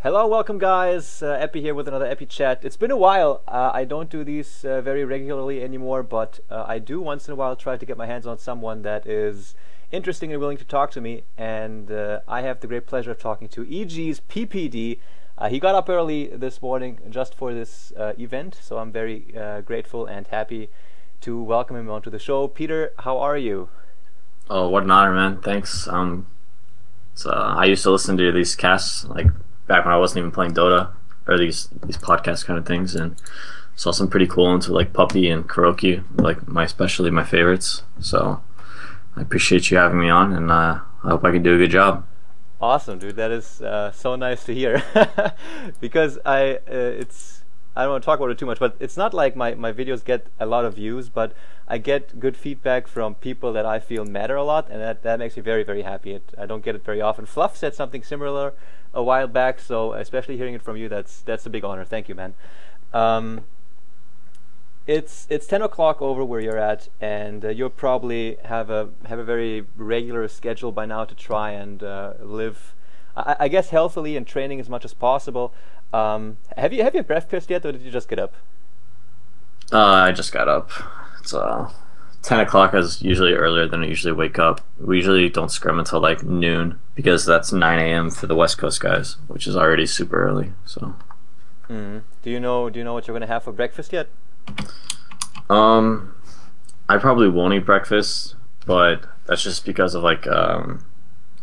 Hello, welcome guys. Epi here with another Epi chat. It's been a while. I don't do these very regularly anymore, but I do once in a while try to get my hands on someone that is interesting and willing to talk to me. And I have the great pleasure of talking to EG's PPD. He got up early this morning just for this event, so I'm very grateful and happy to welcome him onto the show. Peter, how are you? Oh, what an honor, man. Thanks. I used to listen to these casts like back when I wasn't even playing Dota, or these podcast kind of things, and saw some pretty cool ones with like Puppy and Kuroki, like especially my favorites. So I appreciate you having me on, and I hope I can do a good job. Awesome, dude. That is so nice to hear. Because I don't want to talk about it too much, but it's not like my videos get a lot of views, but I get good feedback from people that I feel matter a lot, and that makes me very, very happy. I don't get it very often. Fluff said something similar a while back, so especially hearing it from you, that's a big honor. Thank you, man. It's 10 o'clock over where you're at, and you'll probably have a very regular schedule by now to try and live, I guess, healthily and training as much as possible. Have you breakfast yet, or did you just get up? I just got up. It's 10 o'clock is usually earlier than I usually wake up. We usually don't scrim until like noon because that's 9 a.m. for the West Coast guys, which is already super early. So. Do you know what you're gonna have for breakfast yet? I probably won't eat breakfast, but that's just because of like a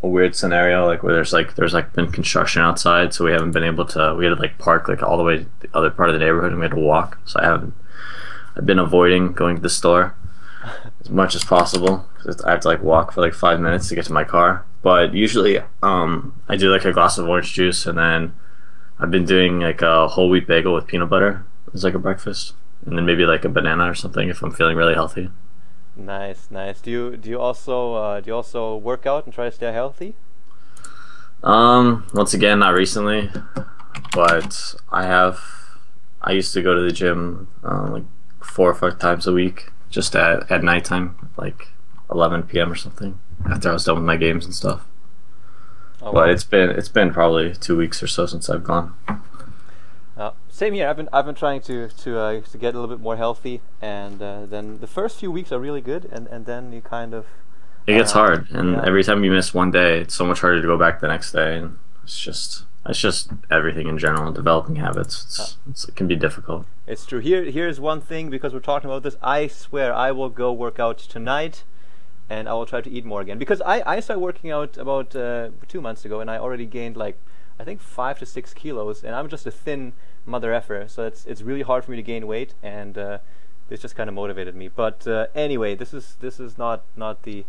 weird scenario, like where there's been construction outside, so we haven't been able to. We had to like park like all the way to the other part of the neighborhood, and we had to walk. So I've been avoiding going to the store as much as possible because I have to like walk for like 5 minutes to get to my car. But usually, I do like a glass of orange juice, and then I've been doing like a whole wheat bagel with peanut butter as like a breakfast, and then maybe like a banana or something if I'm feeling really healthy. Nice. Do you also work out and try to stay healthy? Once again, not recently, but I used to go to the gym like 4 or 5 times a week, just at nighttime, like 11 p.m. or something, after I was done with my games and stuff. Oh, but wow. it's been probably 2 weeks or so since I've gone. Same here. I've been trying to get a little bit more healthy, and then the first few weeks are really good, and then you kind of It gets hard, and yeah. every time you miss one day, it's so much harder to go back the next day, and it's just everything in general. Developing habits, it can be difficult. It's true. Here's one thing, because we're talking about this. I swear I will go work out tonight, and I will try to eat more again, because I started working out about 2 months ago, and I already gained like I think 5 to 6 kilos, and I'm just a thin mother effer, so it's really hard for me to gain weight, and this just kind of motivated me. But anyway, this is not the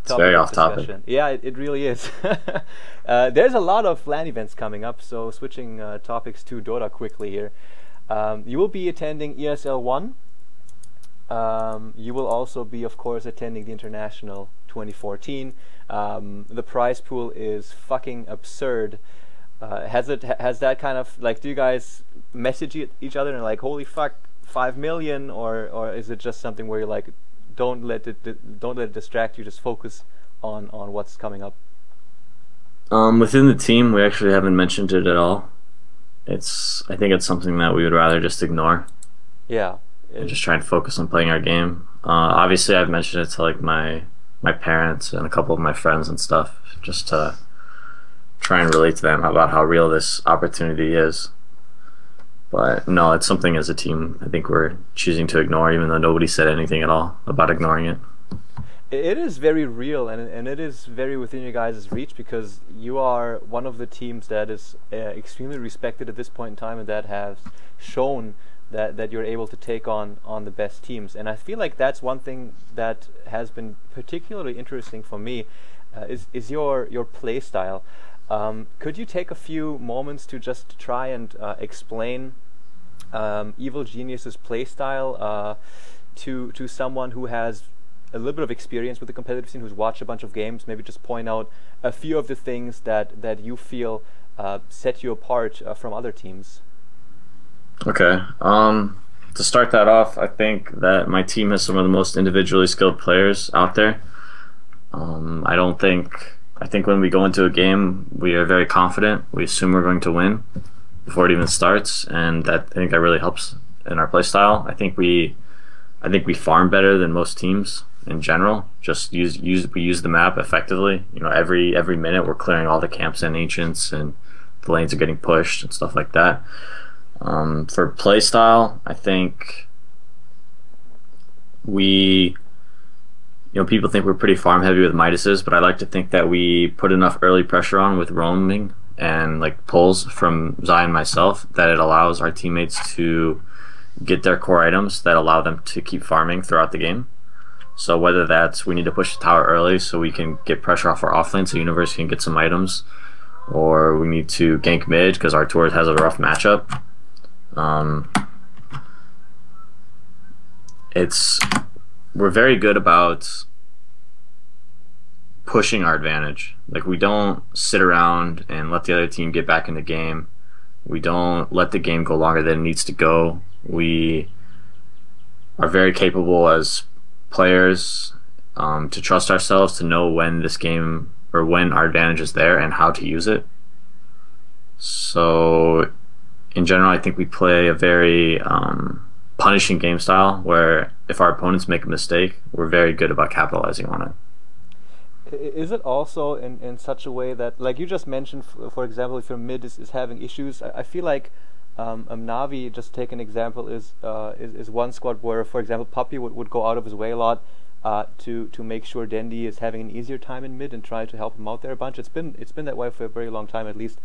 It's topic very of off topic. discussion. Yeah, it really is. There's a lot of LAN events coming up, so switching topics to Dota quickly here. You will be attending ESL 1. You will also be, of course, attending the International 2014. The prize pool is fucking absurd. Has that kind of like, do you guys message each other and like, holy fuck, 5 million, or is it just something where you're like, don't let it distract you, just focus on what's coming up? Within the team, we actually haven't mentioned it at all. I think it's something that we would rather just ignore. Yeah. And just try and focus on playing our game. Obviously, I've mentioned it to like my parents and a couple of my friends and stuff, just to try and relate to them about how real this opportunity is. But no, it's something as a team I think we're choosing to ignore, even though nobody said anything at all about ignoring it. It is very real, and it is very within your guys' reach, because you are one of the teams that is extremely respected at this point in time, and that has shown that you're able to take on the best teams. And I feel like that's one thing that has been particularly interesting for me, is your play style. Could you take a few moments to just try and explain Evil Genius's playstyle to someone who has a little bit of experience with the competitive scene, who's watched a bunch of games? Maybe just point out a few of the things that you feel set you apart from other teams. Okay. To start that off, I think that my team has some of the most individually skilled players out there. I I think when we go into a game, we are very confident. We assume we're going to win before it even starts, and I think that really helps in our play style. I think we farm better than most teams in general. Just we use the map effectively. You know, every minute we're clearing all the camps and ancients, and the lanes are getting pushed and stuff like that. For play style, I think people think we're pretty farm heavy with Midases, but I like to think that we put enough early pressure on with roaming and like pulls from Zai and myself that it allows our teammates to get their core items that allow them to keep farming throughout the game. So whether that's we need to push the tower early so we can get pressure off our offlane so Universe can get some items, or we need to gank mid because our tour has a rough matchup. We're very good about pushing our advantage. Like, we don't sit around and let the other team get back in the game. We don't let the game go longer than it needs to go. We are very capable as players to trust ourselves to know when this game or when our advantage is there and how to use it. So in general, I think we play a very punishing game style where if our opponents make a mistake, we're very good about capitalizing on it. Is it also in such a way that, like you just mentioned, for example, if your mid is having issues, I feel like Navi, just to take an example, is one squad where, for example, Puppy would go out of his way a lot to make sure Dendi is having an easier time in mid and try to help him out there a bunch. It's been that way for a very long time, at least.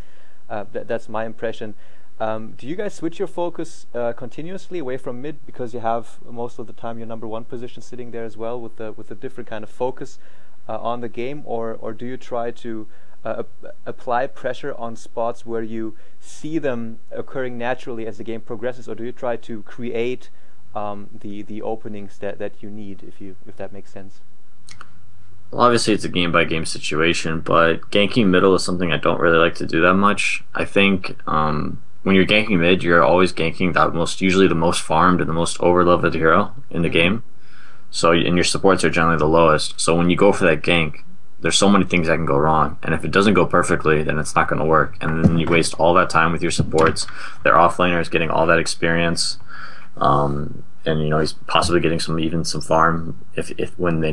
That's my impression. Do you guys switch your focus continuously away from mid because you have most of the time your number one position sitting there as well with a different kind of focus on the game, or do you try to apply pressure on spots where you see them occurring naturally as the game progresses, or do you try to create the openings that you need, if that makes sense? Well, obviously it's a game by game situation, but ganking middle is something I don't really like to do that much. I think when you're ganking mid, you're always ganking usually the most farmed and the most over-leveled hero in the game. So, and your supports are generally the lowest. So when you go for that gank, there's so many things that can go wrong, and if it doesn't go perfectly, then it's not going to work, and then you waste all that time with your supports. Their offlaner is getting all that experience, and he's possibly getting some farm when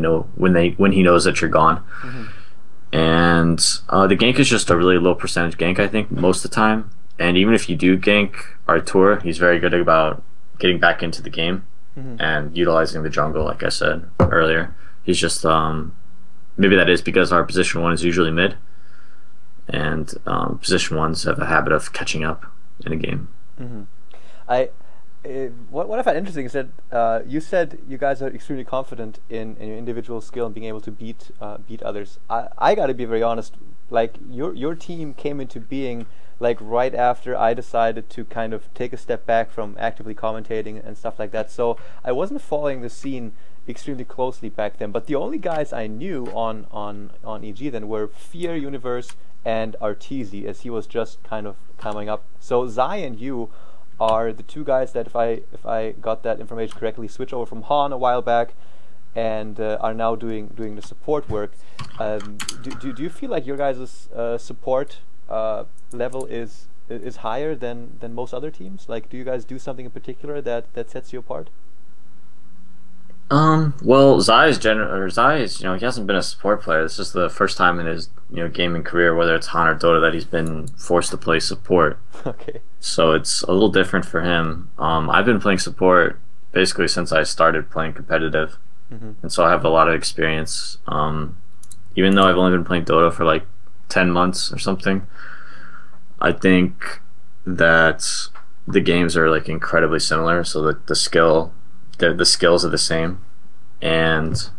he knows that you're gone. And the gank is just a really low percentage gank, I think, most of the time. And even if you do gank Artur, he's very good about getting back into the game and utilizing the jungle, like I said earlier. He's just maybe that is because our position 1 is usually mid, and position 1s have a habit of catching up in a game. What I find interesting is that you said you guys are extremely confident in your individual skill and being able to beat others. I got to be very honest. Like, your team came into being like right after I decided to kind of take a step back from actively commentating and stuff like that. So I wasn't following the scene extremely closely back then. But the only guys I knew on EG then were Fear, Universe, and Arteezy, as he was just kind of coming up. So Zai and you are the two guys that, if I got that information correctly, switched over from Han a while back and are now doing the support work. Do you feel like your guys' support level is higher than most other teams? Like, do you guys do something in particular that sets you apart? Well, Zai's he hasn't been a support player. This is the first time in his gaming career, whether it's Han or Dota, that he's been forced to play support. Okay. So it's a little different for him. I've been playing support basically since I started playing competitive, and so I have a lot of experience. Even though I've only been playing Dota for like 10 months or something, I think that the games are like incredibly similar. So that the skills are the same, and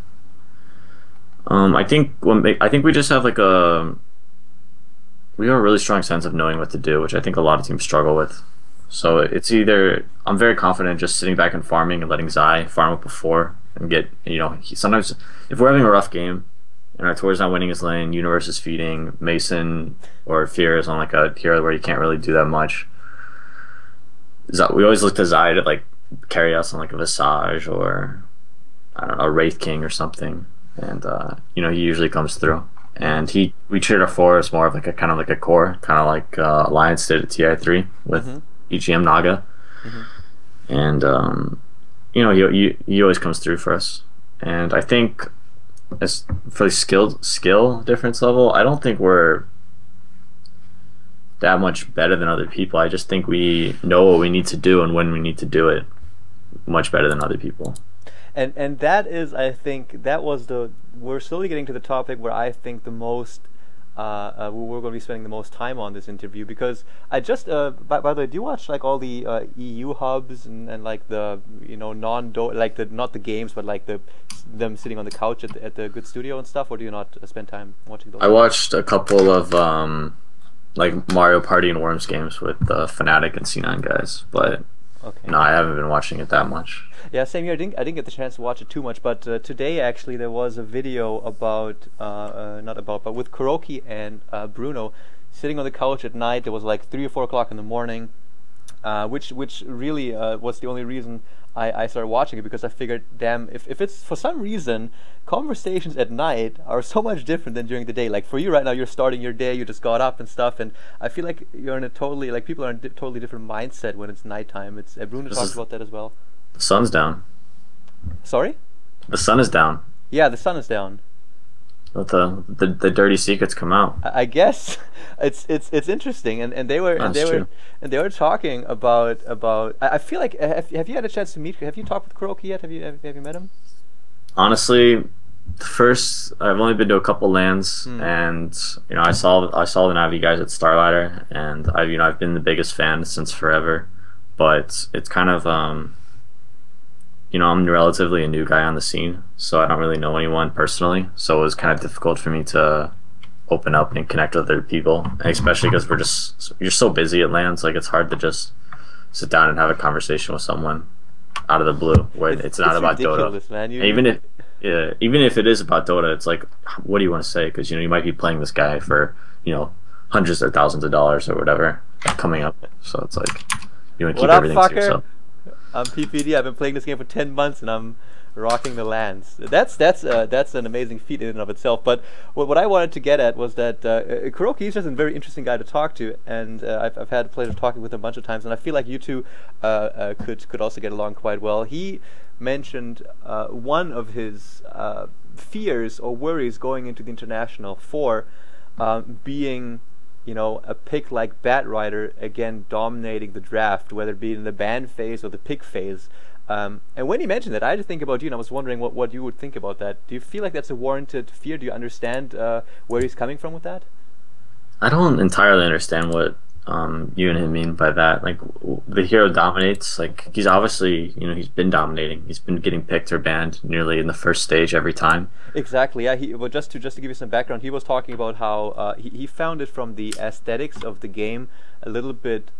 I think we just have like we have a really strong sense of knowing what to do, which I think a lot of teams struggle with. So it's either I'm very confident just sitting back and farming and letting Zai farm up before and get sometimes if we're having a rough game and our tour's not winning his lane, Universe is feeding, Mason or Fear is on like a hero where you can't really do that much. We always look to Zai to like carry us on like a Visage or I don't know, a Wraith King or something, and he usually comes through. and we treated our 4 as more of like a kind of like a core, kind of like Alliance did at TI3 with EGM Naga, and you know, he always comes through for us. And I think as for the skill difference level, I don't think we're that much better than other people. I just think we know what we need to do and when we need to do it much better than other people. And that is, I think, we're slowly getting to the topic where I think the most, we're going to be spending the most time on this interview, because I just, by the way, do you watch like all the EU hubs and like the, you know, like not the games, but like them sitting on the couch at the good studio and stuff, or do you not spend time watching those? I watched a couple of like Mario Party and Worms games with Fnatic and C9 guys, but no, I haven't been watching it that much. Yeah, same here. I didn't get the chance to watch it too much, but today actually there was a video about but with Kuroki and Bruno sitting on the couch at night. It was like 3 or 4 o'clock in the morning, which really was the only reason I started watching it, because I figured, damn, if it's for some reason conversations at night are so much different than during the day. Like for you right now, you're starting your day, you just got up and stuff, and I feel like you're in a totally, like, people are in a totally different mindset when it's nighttime. It's Bruno talked about that as well. The sun's down. Sorry? The sun is down. Yeah, the sun is down. Let the dirty secrets come out. I guess it's interesting, and they were talking about I feel like, have you had a chance to meet? Have you talked with Kuroki yet? Have you met him? Honestly, I've only been to a couple lands, and you know, I saw the Navi guys at Starlighter, and I've been the biggest fan since forever, but it's kind of you know, I'm relatively a new guy on the scene, so I don't really know anyone personally, so it was kind of difficult for me to open up and connect with other people, and especially because you're so busy at lands, like it's hard to just sit down and have a conversation with someone out of the blue where it's not about Dota. Man. Even if it is about Dota, it's like, what do you want to say? Because you know, you might be playing this guy for, you know, hundreds or thousands of dollars or whatever coming up, so it's like you want to keep everything to yourself. I'm PPD. I've been playing this game for 10 months and I'm rocking the lands. That's an amazing feat in and of itself. But what I wanted to get at was that Kuroki is just a very interesting guy to talk to, and I've had the pleasure of talking with him a bunch of times, and I feel like you two could also get along quite well. He mentioned one of his fears or worries going into the international for being, you know, a pick like Batrider again dominating the draft, whether it be in the ban phase or the pick phase. And when he mentioned that, I had to think about you, and I was wondering what you would think about that. Do you feel like that's a warranted fear? Do you understand where he's coming from with that? I don't entirely understand what you and him mean by that. Like, the hero dominates. Like, he's obviously, you know, he's been dominating. He's been getting picked or banned nearly in the first stage every time. Exactly. Yeah. But just to give you some background, he was talking about how he found it from the aesthetics of the game a little bit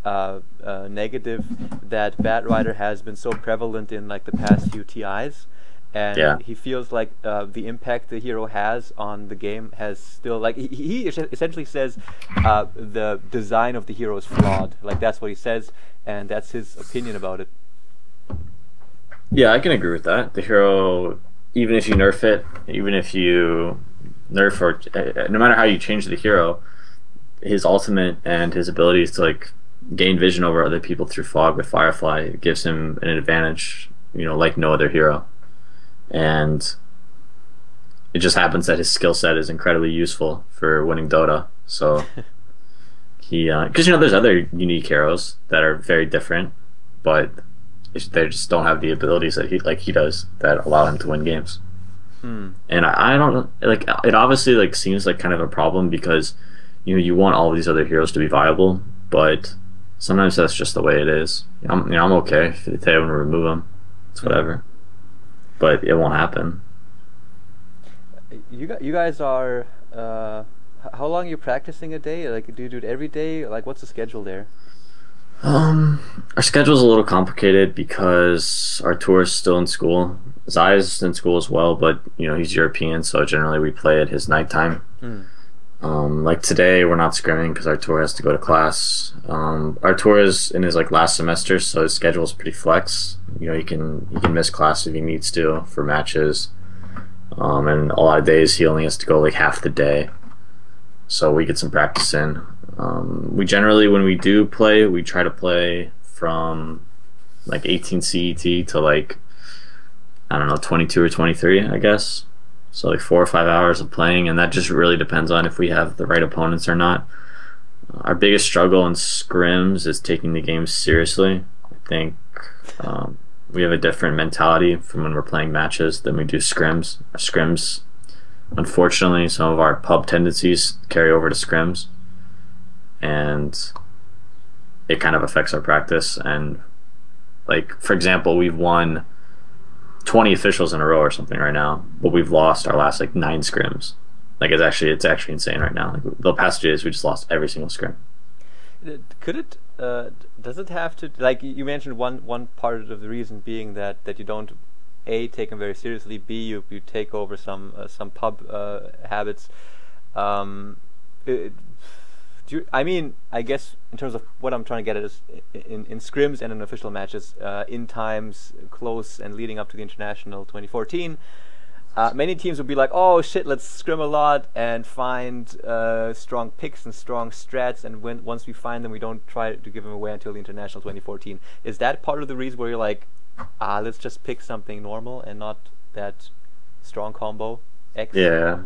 negative that Batrider has been so prevalent in like the past few TIs. And he feels like the impact the hero has on the game has still, like, he essentially says the design of the hero is flawed. Like, that's what he says, and that's his opinion about it. Yeah, I can agree with that. The hero, even if you nerf it, even if you nerf or no matter how you change the hero, his ultimate and his abilities to like gain vision over other people through fog with Firefly gives him an advantage, you know, like no other hero. And it just happens that his skill set is incredibly useful for winning Dota. So he, because you know, there's other unique heroes that are very different, but they just don't have the abilities that he does that allow him to win games. And I don't like it. Obviously, like, seems like kind of a problem because you know, you want all of these other heroes to be viable, but sometimes that's just the way it is. I'm okay if they want to remove them. It's whatever. But it won't happen. You guys are how long are you practicing a day? Like, do you do it every day? Like, what's the schedule there? Our schedule's a little complicated because our tour is still in school. Zai's in school as well, but you know, he's European, so generally we play at his nighttime. Like today we're not scrimming because our tour has to go to class. Our tour is in his like last semester, so his schedule is pretty flex. You know, he can miss class if he needs to for matches. And a lot of days he only has to go like half the day so we get some practice in. We generally, when we do play, we try to play from like 18 CET to like, I don't know, 22 or 23, I guess. So like 4 or 5 hours of playing, and that just really depends on if we have the right opponents or not. Our biggest struggle in scrims is taking the game seriously. I think we have a different mentality from when we're playing matches than we do scrims. Scrims, unfortunately, some of our pub tendencies carry over to scrims, and it kind of affects our practice. And like, for example, we've won 20 officials in a row or something right now, but we've lost our last like 9 scrims. Like it's actually insane right now. Like the past 2 days, we just lost every single scrim. Could it? Does it have to? Like you mentioned, one part of the reason being that you don't take them very seriously. B, you take over some pub habits. I mean, I guess in terms of what I'm trying to get at is in scrims and in official matches, in times close and leading up to the International 2014, many teams would be like, oh shit, let's scrim a lot and find strong picks and strong strats, and once we find them, we don't try to give them away until the International 2014. Is that part of the reason where you're like, let's just pick something normal and not that strong combo X? Yeah.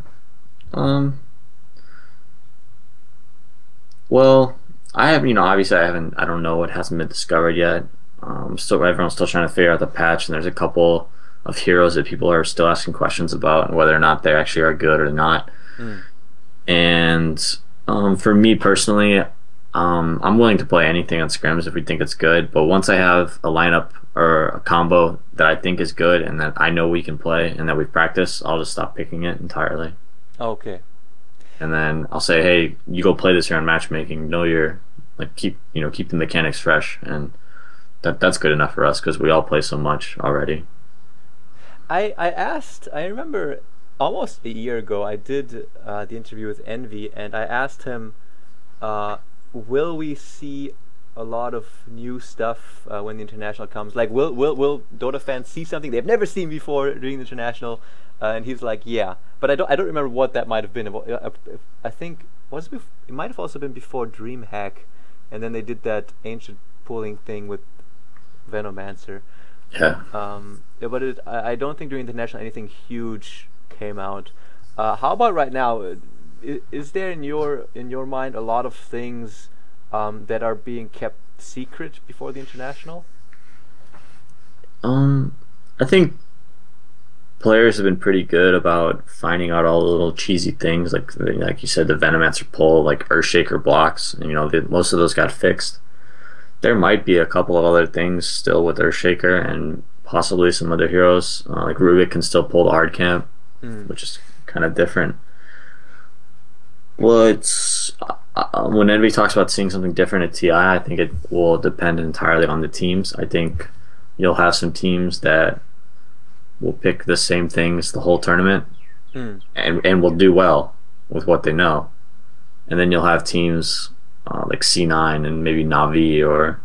Well, I have, obviously I don't know, it hasn't been discovered yet. Everyone's still trying to figure out the patch, and there's a couple of heroes that people are still asking questions about and whether or not they actually are good or not. And for me personally, I'm willing to play anything on scrims if we think it's good, but once I have a lineup or a combo that I think is good and that I know we can play and that we've practiced, I'll just stop picking it entirely. Okay. And then I'll say, hey, you go play this here on matchmaking. Know your, like, keep the mechanics fresh, and that's good enough for us because we all play so much already. I remember almost a year ago I did the interview with Envy, and I asked him, will we see a lot of new stuff when the International comes? Like, will Dota fans see something they've never seen before during the International? And he's like, yeah, but I don't remember what that might have been. I think it might have also been before DreamHack, and then they did that ancient pooling thing with Venomancer. Yeah. But I don't think during the International anything huge came out. How about right now? Is there in your mind a lot of things that are being kept secret before the International? I think players have been pretty good about finding out all the little cheesy things, like you said, the Venomancer pull, like Earthshaker blocks. And, most of those got fixed. There might be a couple of other things still with Earthshaker and possibly some other heroes. Like Rubik can still pull the hard camp, which is kind of different. Well, when Envy talks about seeing something different at TI, I think it will depend entirely on the teams. I think you'll have some teams that will pick the same things the whole tournament and will do well with what they know. And then you'll have teams like C9 and maybe Navi or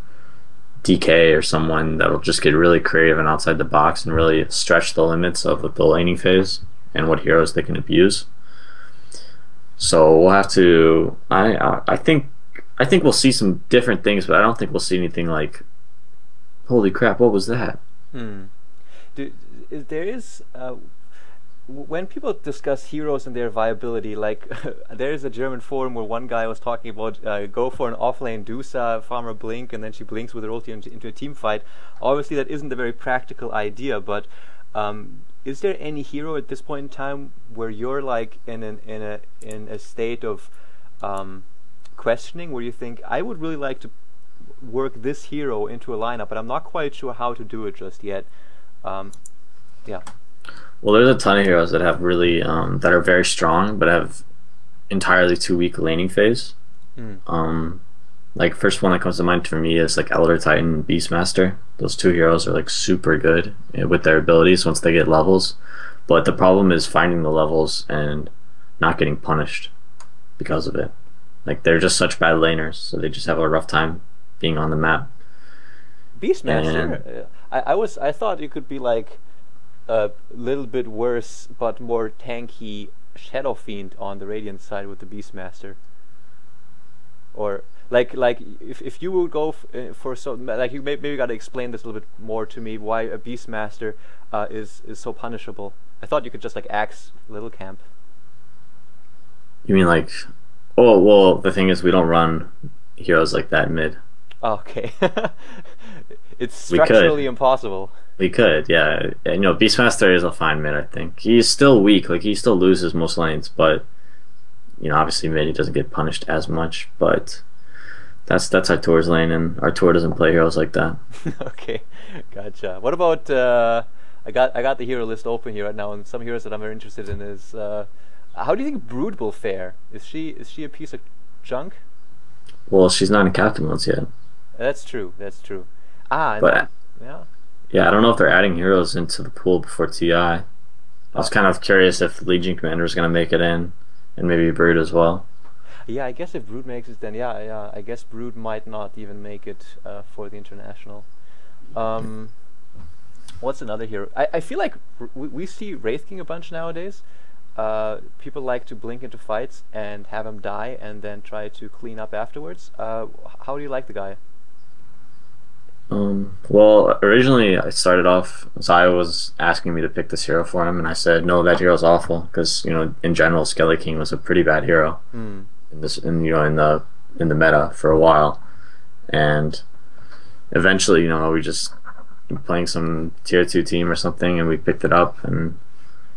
DK or someone that'll just get really creative and outside the box and really stretch the limits of the laning phase and what heroes they can abuse. So we'll have to. I think we'll see some different things, but I don't think we'll see anything like, holy crap, what was that? There is when people discuss heroes and their viability, like there is a German forum where one guy was talking about go for an offlane Dusa, farmer blink, and then she blinks with her ulti into a team fight. Obviously, that isn't a very practical idea, but is there any hero at this point in time where you're like in a state of questioning, where you think, I would really like to work this hero into a lineup, but I'm not quite sure how to do it just yet? Yeah. Well, there's a ton of heroes that have really that are very strong, but have entirely too weak laning phase. Like first one that comes to mind for me is like Elder Titan and Beastmaster. Those two heroes are like super good with their abilities once they get levels, but the problem is finding the levels and not getting punished because of it. Like they're just such bad laners, so they just have a rough time being on the map. Beastmaster, I thought you could be like a little bit worse but more tanky Shadow Fiend on the Radiant side with the Beastmaster, or like if you would go for so like you maybe got to explain this a little bit more to me why a Beastmaster is so punishable. I thought you could just like axe Little Camp. You mean like? Oh well, the thing is we don't run heroes like that mid. Okay, it's We could. structurally impossible. We could, yeah. And, you know, Beastmaster is a fine mid, I think. He's still weak, like he still loses most lanes, but you know, obviously mid he doesn't get punished as much, but that's Artur's lane, and Artur doesn't play heroes like that. Okay, gotcha. What about I got the hero list open here right now, and some heroes that I'm very interested in is how do you think Brood will fare? Is she a piece of junk? Well, she's not in captain modes yet. That's true. That's true. And But yeah. yeah, I don't know if they're adding heroes into the pool before TI. I was kind of curious if Legion Commander is going to make it in, and maybe Brood as well. Yeah, I guess if Brood makes it, then yeah, I guess Brood might not even make it for the international. What's another hero? I feel like we see Wraith King a bunch nowadays. People like to blink into fights and have him die and then try to clean up afterwards. How do you like the guy? Well, originally I started off, Zaya was asking me to pick this hero for him, and I said, no, that hero's awful, because, you know, in general, Skelly King was a pretty bad hero in the meta for a while. And eventually, you know, we just playing some tier 2 team or something, and we picked it up, and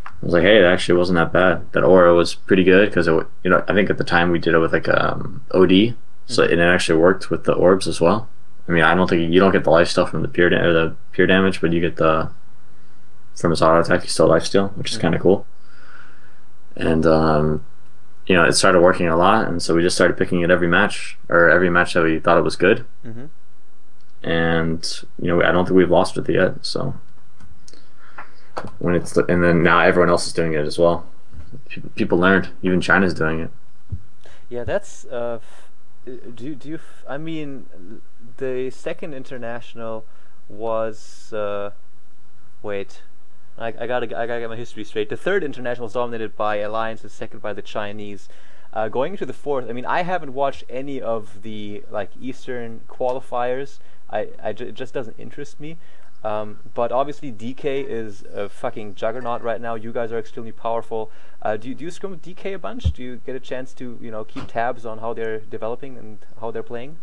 I was like, hey, it actually wasn't that bad. That aura was pretty good, because, you know, I think at the time we did it with like OD, so it actually worked with the orbs as well. I mean, I don't think you don't get the lifesteal from the pure damage, but you get from his auto attack. You still lifesteal, which is kind of cool. And you know, it started working a lot, and so we just started picking it every match that we thought it was good. And you know, I don't think we've lost with it yet. So and then now everyone else is doing it as well. People learned. Even China's doing it. Yeah, that's. I mean, the second international was wait, I gotta get my history straight. The third international was dominated by Alliance, the second by the Chinese. Going into the fourth, I mean, I haven't watched any of the like Eastern qualifiers. It just doesn't interest me. But obviously DK is a fucking juggernaut right now. You guys are extremely powerful. Do you scrim with DK a bunch? Do you get a chance to, you know, keep tabs on how they're developing and how they're playing?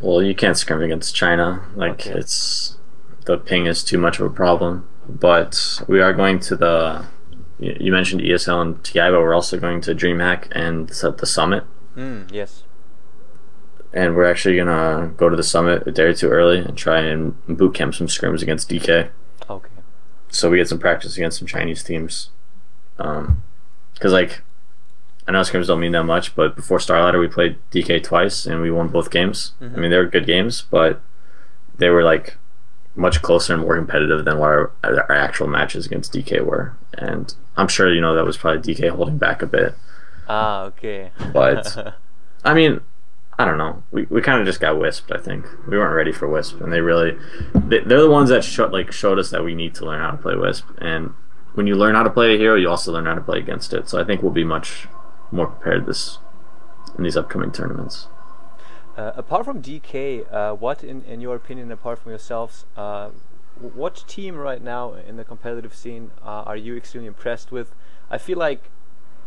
Well, you can't scrim against China. Like, Okay. the ping is too much of a problem. But we are going to you mentioned ESL and TI, but we're also going to DreamHack and the Summit. Yes. And we're actually gonna go to the Summit a day or two early and try and boot camp some scrims against DK. Okay. So we get some practice against some Chinese teams. Because like, I know scrims don't mean that much, but before Starlighter we played DK twice and we won both games. I mean, they were good games, but they were like much closer and more competitive than what our actual matches against DK were. And I'm sure, you know, that was probably DK holding back a bit. Okay. But I mean, I don't know. We kind of just got wisped, I think. We weren't ready for Wisp, and they're the ones that showed us that we need to learn how to play Wisp. And when you learn how to play a hero, you also learn how to play against it. So I think we'll be much more prepared in these upcoming tournaments. Apart from DK, what, in your opinion, apart from yourselves, what team right now in the competitive scene are you extremely impressed with? I feel like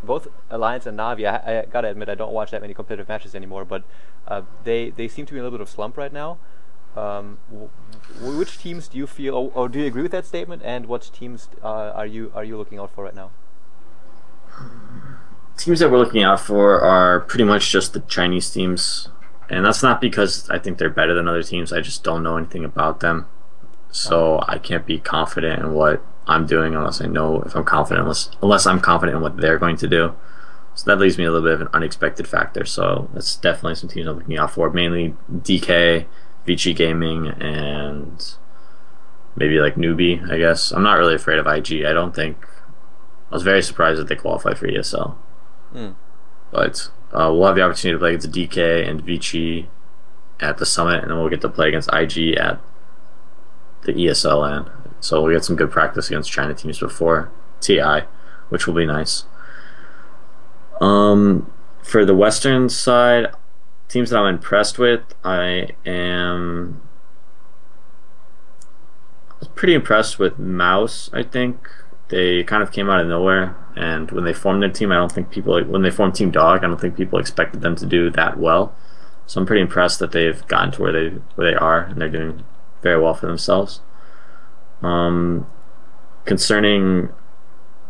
both Alliance and Navi, I gotta admit, I don't watch that many competitive matches anymore, but they seem to be in a little bit of slump right now. Which teams do you feel, or do you agree with that statement? And what teams are you looking out for right now? Teams that we're looking out for are pretty much just the Chinese teams, and that's not because I think they're better than other teams. I just don't know anything about them, so I can't be confident in what I'm doing unless I know if I'm confident, unless I'm confident in what they're going to do. So that leaves me a little bit of an unexpected factor. So that's definitely some teams I'm looking out for. Mainly DK, Vici Gaming, and maybe like Newbie, I guess. I'm not really afraid of IG. I was very surprised that they qualified for ESL. But we'll have the opportunity to play against DK and Vici at the Summit, and then we'll get to play against IG at the ESL end. So we'll get some good practice against China teams before TI, which will be nice. For the Western side, teams that I'm impressed with, I was pretty impressed with Mouse. I think they kind of came out of nowhere, and when they formed their team, I don't think people when they formed Team Dog, I don't think people expected them to do that well. So I'm pretty impressed that they've gotten to where they are, and they're doing very well for themselves. Um, Concerning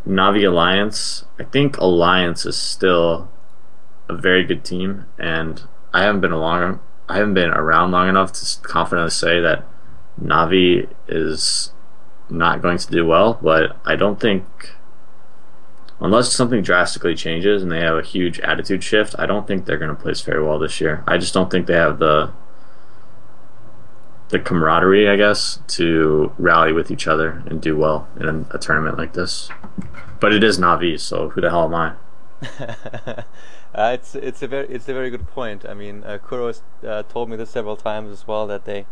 Navi Alliance, I think Alliance is still a very good team, and I haven't been around long enough to confidently say that Navi is not going to do well. But I don't think, unless something drastically changes and they have a huge attitude shift, I don't think they're going to place very well this year. I just don't think they have the camaraderie, I guess, to rally with each other and do well in a tournament like this. But it is Navi, so who the hell am I? It's a very good point. I mean, Kuro has told me this several times as well, that they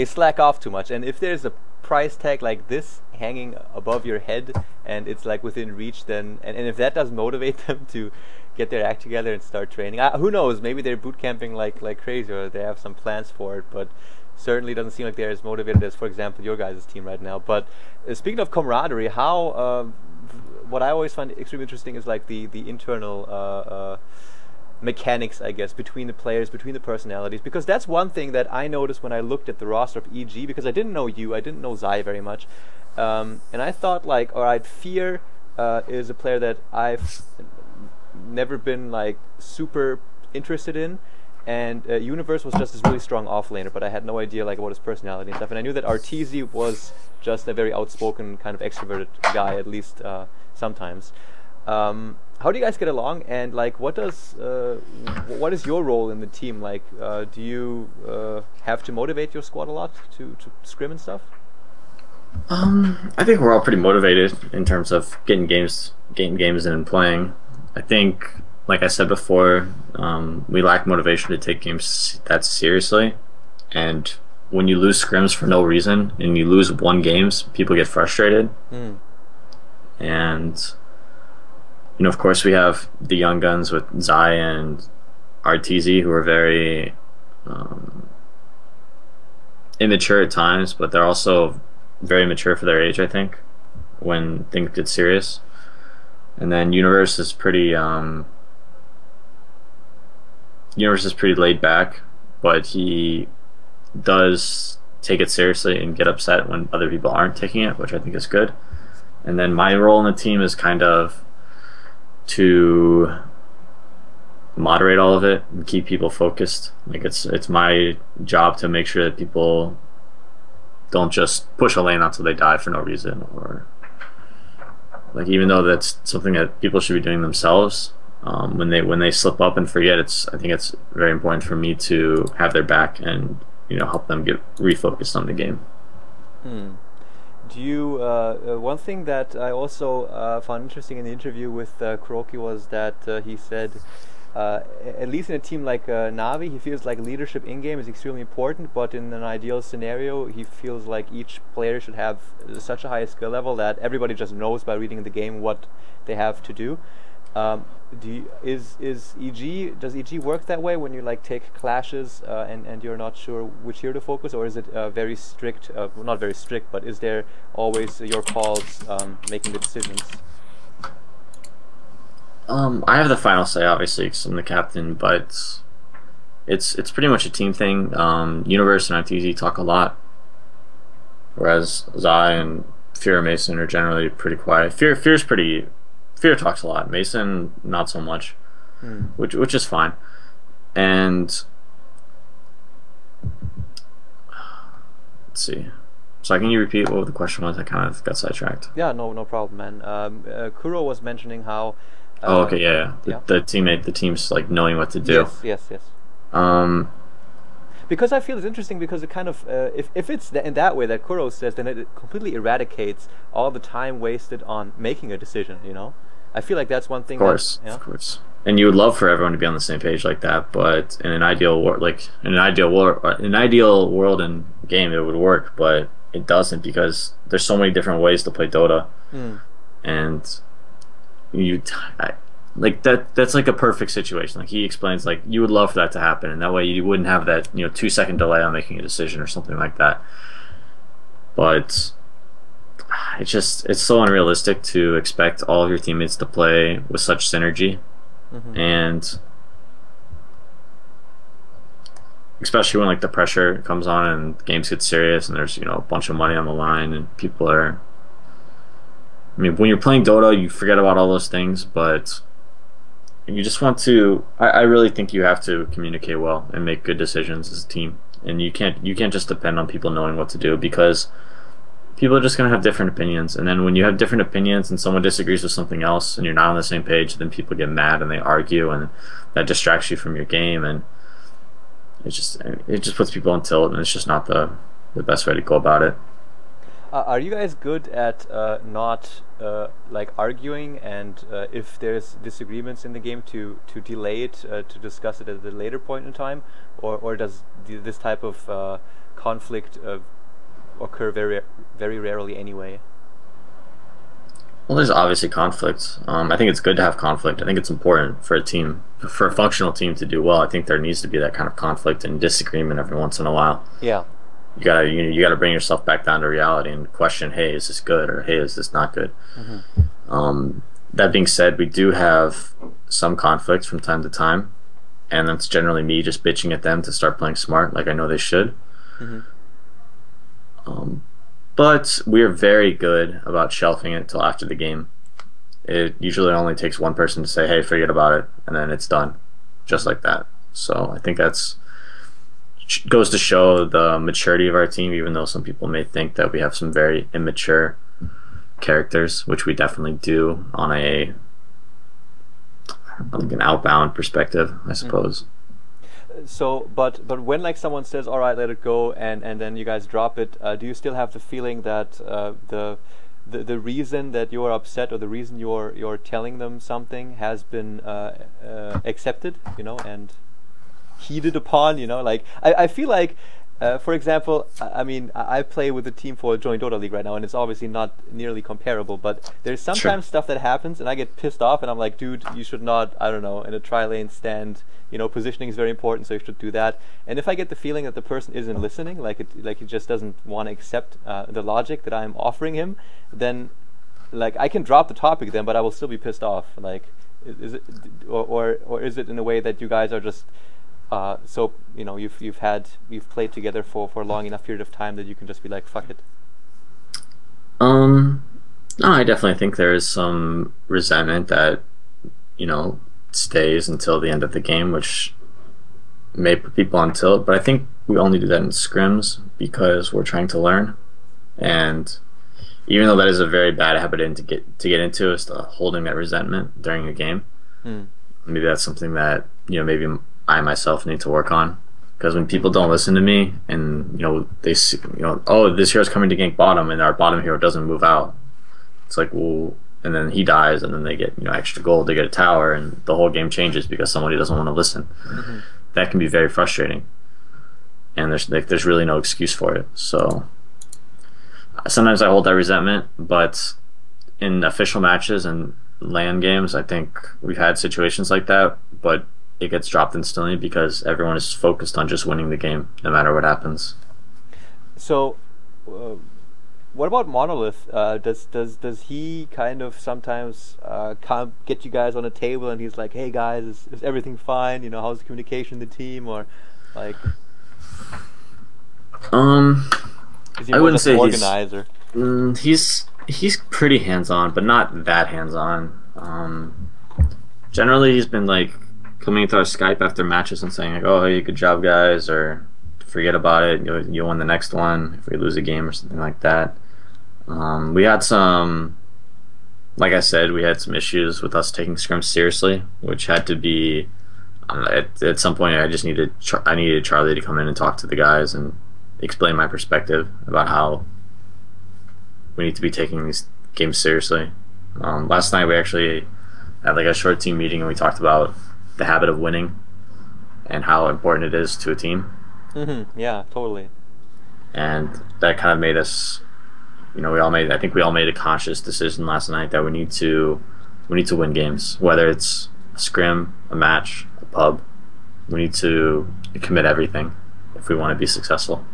slack off too much, and if there's a price tag like this hanging above your head and it's like within reach, then and if that does motivate them to get their act together and start training, who knows, maybe they're boot camping like crazy, or they have some plans for it, but certainly doesn't seem like they're as motivated as, for example, your guys' team right now. But speaking of camaraderie, how what I always find extremely interesting is like the internal mechanics, I guess, between the players, between the personalities, because that's one thing that I noticed when I looked at the roster of EG, because I didn't know you, I didn't know Zai very much, and I thought like, alright, Fear is a player that I've never been like super interested in, and Universe was just this really strong offlaner, but I had no idea like what his personality and stuff, and I knew that Arteezy was just a very outspoken kind of extroverted guy, at least sometimes. How do you guys get along, and like what is your role in the team? Like, do you have to motivate your squad a lot to scrim and stuff? I think we're all pretty motivated in terms of getting games in and playing. I think, like I said before, we lack motivation to take games that seriously, and when you lose scrims for no reason and you lose one games, people get frustrated. And you know, of course, we have the young guns with Zai and Arteezy, who are very immature at times, but they're also very mature for their age, I think, when things get serious. And then Universe is pretty laid back, but he does take it seriously and get upset when other people aren't taking it, which I think is good. And then my role in the team is kind of to moderate all of it and keep people focused. Like it's my job to make sure that people don't just push a lane until they die for no reason, or like, even though that's something that people should be doing themselves, when they slip up and forget, I think it's very important for me to have their back and, you know, help them get refocused on the game. Do you one thing that I also found interesting in the interview with Kuroki was that he said, at least in a team like Navi, he feels like leadership in-game is extremely important, but in an ideal scenario, he feels like each player should have such a high skill level that everybody just knows by reading the game what they have to do. Does EG work that way when you like take clashes and you're not sure which hero to focus, or is it very strict? Well, not very strict, but is there always your calls making the decisions? I have the final say, obviously, because I'm the captain, but it's pretty much a team thing. Universe and ITZ talk a lot, whereas Zai and Fear Mason are generally pretty quiet. Fear talks a lot. Mason, not so much, which is fine. And let's see. So can you repeat what the question was? I kind of got sidetracked. Yeah, no problem, man. Kuro was mentioning how. Oh, okay, yeah. The team's like knowing what to do. Yes. Because I feel it's interesting, because it kind of, if it's in that way that Kuro says, then it completely eradicates all the time wasted on making a decision, you know? I feel like that's one thing. Of course. And you would love for everyone to be on the same page like that, but in an ideal world, in game, it would work, but it doesn't, because there's so many different ways to play Dota, and like that's like a perfect situation. Like he explains, like you would love for that to happen, and that way you wouldn't have that 2-second delay on making a decision or something like that. But it's so unrealistic to expect all of your teammates to play with such synergy, and especially when like the pressure comes on and games get serious and there's a bunch of money on the line and people are. I mean, when you're playing Dota, you forget about all those things, but you just want to. I really think you have to communicate well and make good decisions as a team, and you can't just depend on people knowing what to do, because people are just going to have different opinions, and then when you have different opinions and someone disagrees with something else and you're not on the same page, then people get mad and they argue, and that distracts you from your game, and it just puts people on tilt, and it's just not the best way to go about it. Are you guys good at not like arguing, and if there's disagreements in the game to delay it, to discuss it at a later point in time, or does this type of conflict occur very very rarely anyway? Well, there's obviously conflict. I think it's good to have conflict. I think it's important for a functional team to do well. I think there needs to be that kind of conflict and disagreement every once in a while. Yeah. You gotta bring yourself back down to reality and question, hey, is this good, or hey, is this not good? That being said, we do have some conflicts from time to time, and that's generally me just bitching at them to start playing smart, like I know they should. But we're very good about shelving it till after the game. It usually only takes one person to say, hey, forget about it, and then it's done, just like that. So I think that's goes to show the maturity of our team, even though some people may think that we have some very immature characters, which we definitely do on like an outbound perspective, I suppose. So, but when like someone says, "All right, let it go," and then you guys drop it, do you still have the feeling that the reason that you're upset, or the reason you're telling them something, has been accepted, and heeded upon? Like I feel like, for example, I mean, I play with a team for a joint Dota league right now, and it's obviously not nearly comparable, but there's sometimes stuff that happens and I get pissed off, and I'm like, dude, you should not, I don't know, in a tri-lane stand, positioning is very important, so you should do that. And if I get the feeling that the person isn't listening, like he just doesn't want to accept the logic that I'm offering him, then like I can drop the topic then, but I will still be pissed off. Like, is it, or is it in a way that you guys are just so you've played together for a long enough period of time that you can just be like, fuck it? No, I definitely think there is some resentment that stays until the end of the game, which may put people on tilt. But I think we only do that in scrims because we're trying to learn, and even though that is a very bad habit to get into, is holding that resentment during a game. Maybe that's something that maybe I myself need to work on, because when people don't listen to me and they see, oh, this hero's coming to gank bottom and our bottom hero doesn't move out, it's like, well, and then he dies and then they get extra gold, they get a tower, and the whole game changes because somebody doesn't want to listen. That can be very frustrating, and there's really no excuse for it. So sometimes I hold that resentment, but in official matches and LAN games, I think we've had situations like that, but it gets dropped instantly because everyone is focused on just winning the game, no matter what happens. So, what about Monolith? Does he kind of sometimes get you guys on a table and he's like, "Hey guys, is everything fine? How's the communication in the team?" Or like, is he I wouldn't say organizer? He's pretty hands-on, but not that hands-on. Generally, he's been like coming into our Skype after matches and saying like, "Oh, hey, good job, guys," or "Forget about it. You'll win the next one if we lose a game," or something like that. We had some, like I said, we had some issues with us taking scrims seriously, which had to be. At some point, I needed Charlie to come in and talk to the guys and explain my perspective about how we need to be taking these games seriously. Last night we actually had like a short team meeting and we talked about the habit of winning and how important it is to a team. Yeah, totally. And that kind of made us, I think we all made a conscious decision last night that we need to win games, whether it's scrim, a match, a pub. We need to commit everything if we want to be successful.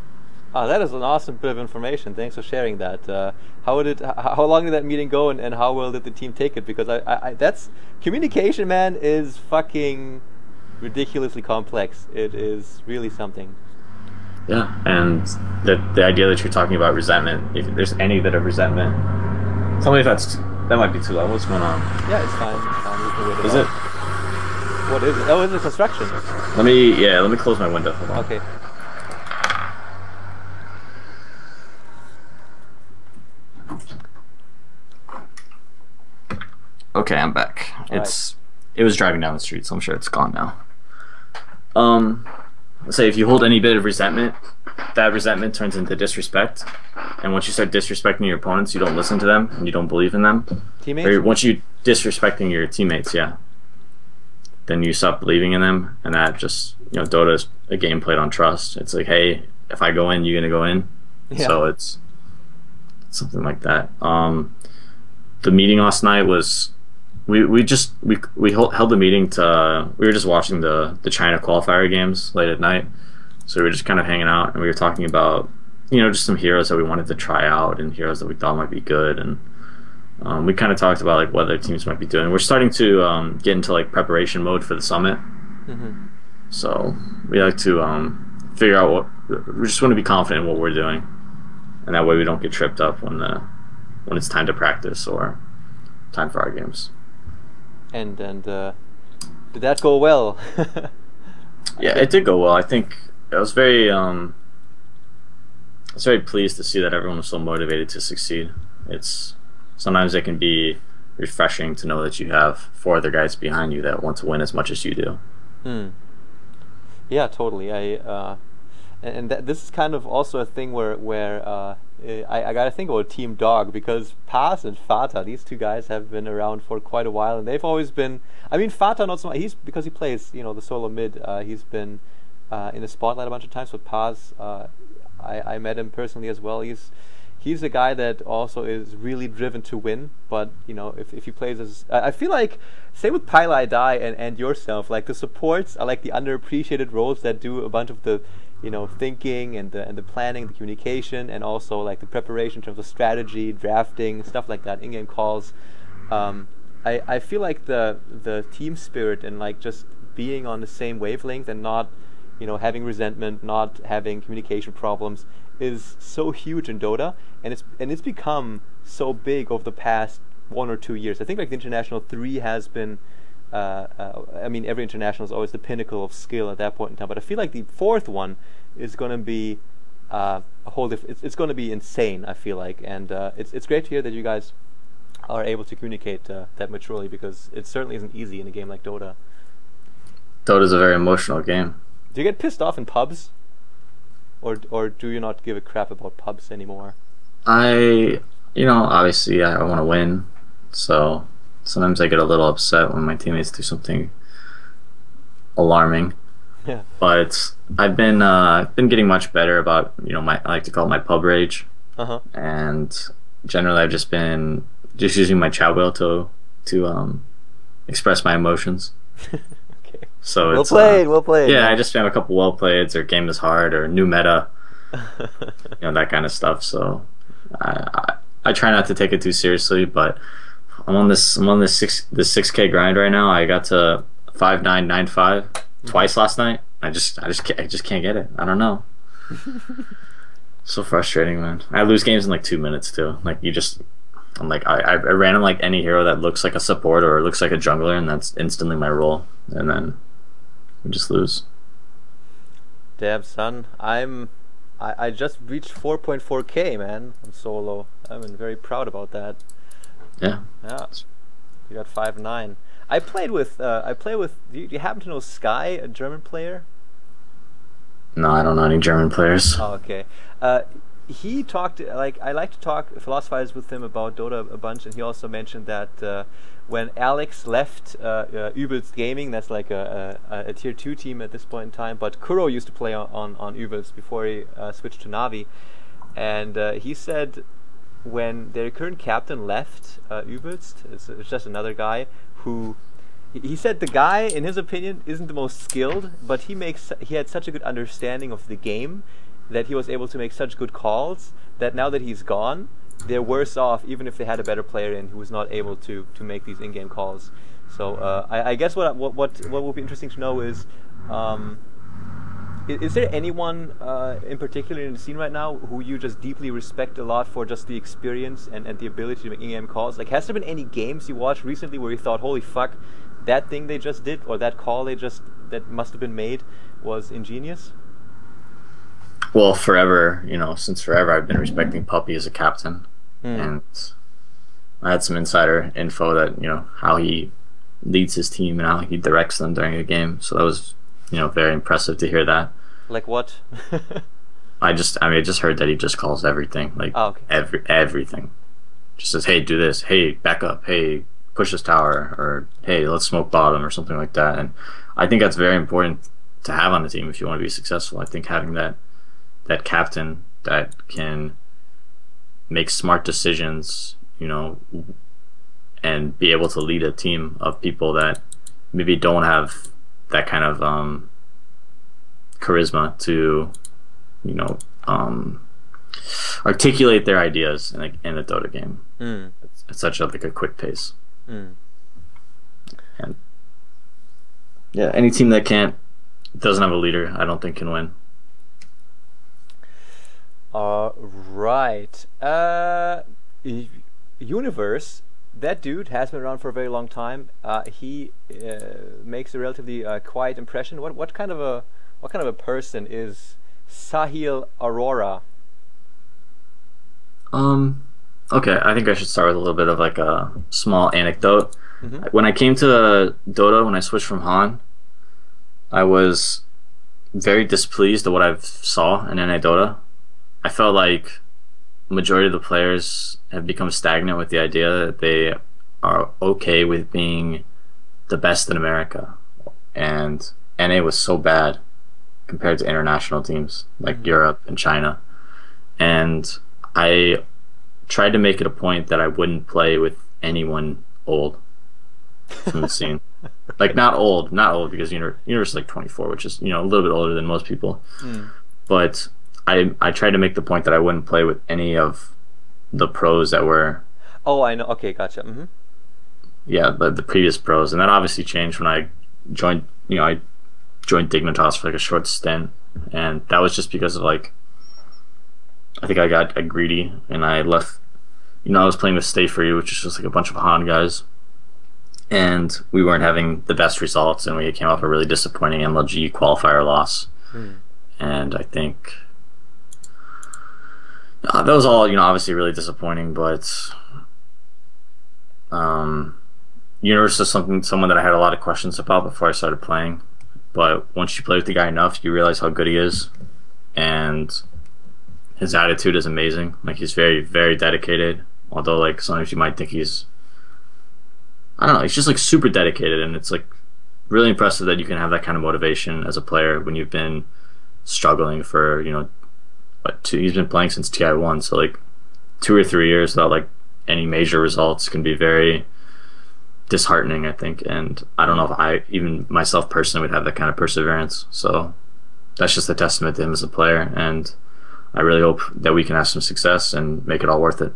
Oh, that is an awesome bit of information. Thanks for sharing that. How long did that meeting go, and how well did the team take it? Because that's communication, man, is fucking ridiculously complex. It is really something. Yeah, and the idea that you're talking about resentment, if there's any bit of resentment, tell me if that might be too loud. What's going on? Yeah, it's fine. It's fine. We can wait Is it? it? What is it? Oh, it's a construction. Let me close my window. Hold on. Okay. Okay, I'm back. It was driving down the street, so I'm sure it's gone now. Let's say if you hold any bit of resentment, that resentment turns into disrespect, and once you start disrespecting your opponents, you don't listen to them and you don't believe in them. Teammates? Or once you disrespecting your teammates, yeah, then you stop believing in them, and that just, Dota is a game played on trust. It's like, hey, if I go in, you're gonna go in. Yeah. So it's something like that. The meeting last night was. We held the meeting to we were just watching the China qualifier games late at night, so we were just kind of hanging out and we were talking about just some heroes that we wanted to try out and heroes that we thought might be good, and we kind of talked about like what other teams might be doing. We're starting to get into like preparation mode for the summit, so we like to figure out we just want to be confident in what we're doing, and that way we don't get tripped up when it's time to practice or time for our games. And did that go well? Yeah, it did go well. I think I was very pleased to see that everyone was so motivated to succeed. Sometimes it can be refreshing to know that you have 4 other guys behind you that want to win as much as you do. Yeah, totally. This is kind of also a thing where I gotta think about Team Dog, because Paz and Fata, these two guys have been around for quite a while, and they've always been. I mean, Fata not so much. Because he plays, the solo mid. He's been in the spotlight a bunch of times. But Paz, I met him personally as well. He's a guy that also is really driven to win. But if he plays as, I feel like same with Pylai Dai and yourself. Like the supports are like the underappreciated roles that do a bunch of the thinking and the planning, the communication, and also like the preparation in terms of strategy, drafting, stuff like that, in-game calls. I feel like the team spirit and like just being on the same wavelength and not having resentment, not having communication problems is so huge in Dota, and it's become so big over the past 1 or 2 years. I think like the International 3 has been. I mean, every international is always the pinnacle of skill at that point in time, but I feel like the 4th one is going to be a whole it's going to be insane, I feel like, and it's great to hear that you guys are able to communicate that maturely, because it certainly isn't easy in a game like Dota. Dota's a very emotional game. Do you get pissed off in pubs, or do you not give a crap about pubs anymore? Obviously I want to win, so sometimes I get a little upset when my teammates do something alarming. Yeah. But I've been getting much better about I like to call it my pub rage. And generally I've just been using my chat wheel to express my emotions. Okay. So well it's played. Yeah, I just spam a couple well playeds or game is hard or new meta, that kind of stuff. So I try not to take it too seriously, but I'm on this 6K grind right now. I got to 5995 twice last night. I just can't get it. I don't know. So frustrating, man. I lose games in like 2 minutes too. Like I'm like I random like any hero that looks like a support or looks like a jungler, and that's instantly my role, and then we just lose. Damn, son. I just reached 4.4K, man, on solo. I'm very proud about that. Yeah. You got 5.9. I play with. Do you happen to know Sky, a German player? No, I don't know any German players. Oh, okay. He talked, like, I like to philosophize with him about Dota a bunch, and he also mentioned that when Alex left Übelst Gaming, that's like a tier 2 team at this point in time, but Kuro used to play on Übelst before he switched to Navi, and he said when their current captain left Übelst, it's just another guy who he said the guy, in his opinion, isn't the most skilled, but he had such a good understanding of the game that he was able to make such good calls that now that he's gone, they're worse off even if they had a better player in who was not able to make these in-game calls. So I guess what will be interesting to know is there anyone in particular in the scene right now who you just deeply respect a lot for just the experience and the ability to make in-game calls? Like, has there been any games you watched recently where you thought, holy fuck, that thing they just did or that call that must have been made was ingenious? Well, forever, since forever, I've been respecting Puppy as a captain, and I had some insider info that how he leads his team and how he directs them during a game. So that was very impressive to hear that. Like what? I just heard that he just calls everything, like everything. Just says, hey, do this. Hey, back up. Hey, push this tower. Or hey, let's smoke bottom or something like that. And I think that's very important to have on the team if you want to be successful. I think having that captain that can make smart decisions, and be able to lead a team of people that maybe don't have that kind of charisma to articulate their ideas in a Dota game. It's such a quick pace. And yeah, any team that doesn't have a leader, I don't think can win. Right. Universe, that dude has been around for a very long time. He makes a relatively quiet impression. What kind of a person is Sahil Aurora? Okay, I think I should start with a little bit of like a small anecdote. When I came to Dota, when I switched from Han, I was very displeased at what I saw in NA Dota. I felt like majority of the players have become stagnant with the idea that they are okay with being the best in America, and NA was so bad compared to international teams like Europe and China. And I tried to make it a point that I wouldn't play with anyone old from the scene. Like not old because Universe is like 24, which is a little bit older than most people. But I tried to make the point that I wouldn't play with any of the pros that were. Oh, I know. Okay, gotcha. Yeah, the previous pros, and that obviously changed when I joined. I joined Dignitas for like a short stint, and that was just because of like. I think I got greedy and I left. I was playing with Stay For You, which is just like a bunch of Han guys, and we weren't having the best results, and we came off a really disappointing MLG qualifier loss, and I think. That was all, obviously really disappointing, but Universe is someone that I had a lot of questions about before I started playing. But once you play with the guy enough, you realize how good he is, and his attitude is amazing. Like, he's very, very dedicated. Although, like, sometimes you might think he's just like super dedicated, and it's like really impressive that you can have that kind of motivation as a player when you've been struggling for he's been playing since TI1, so like 2 or 3 years without like any major results can be very disheartening, I think. And I don't know if I, even myself personally, would have that kind of perseverance. So that's just a testament to him as a player, and I really hope that we can have some success and make it all worth it.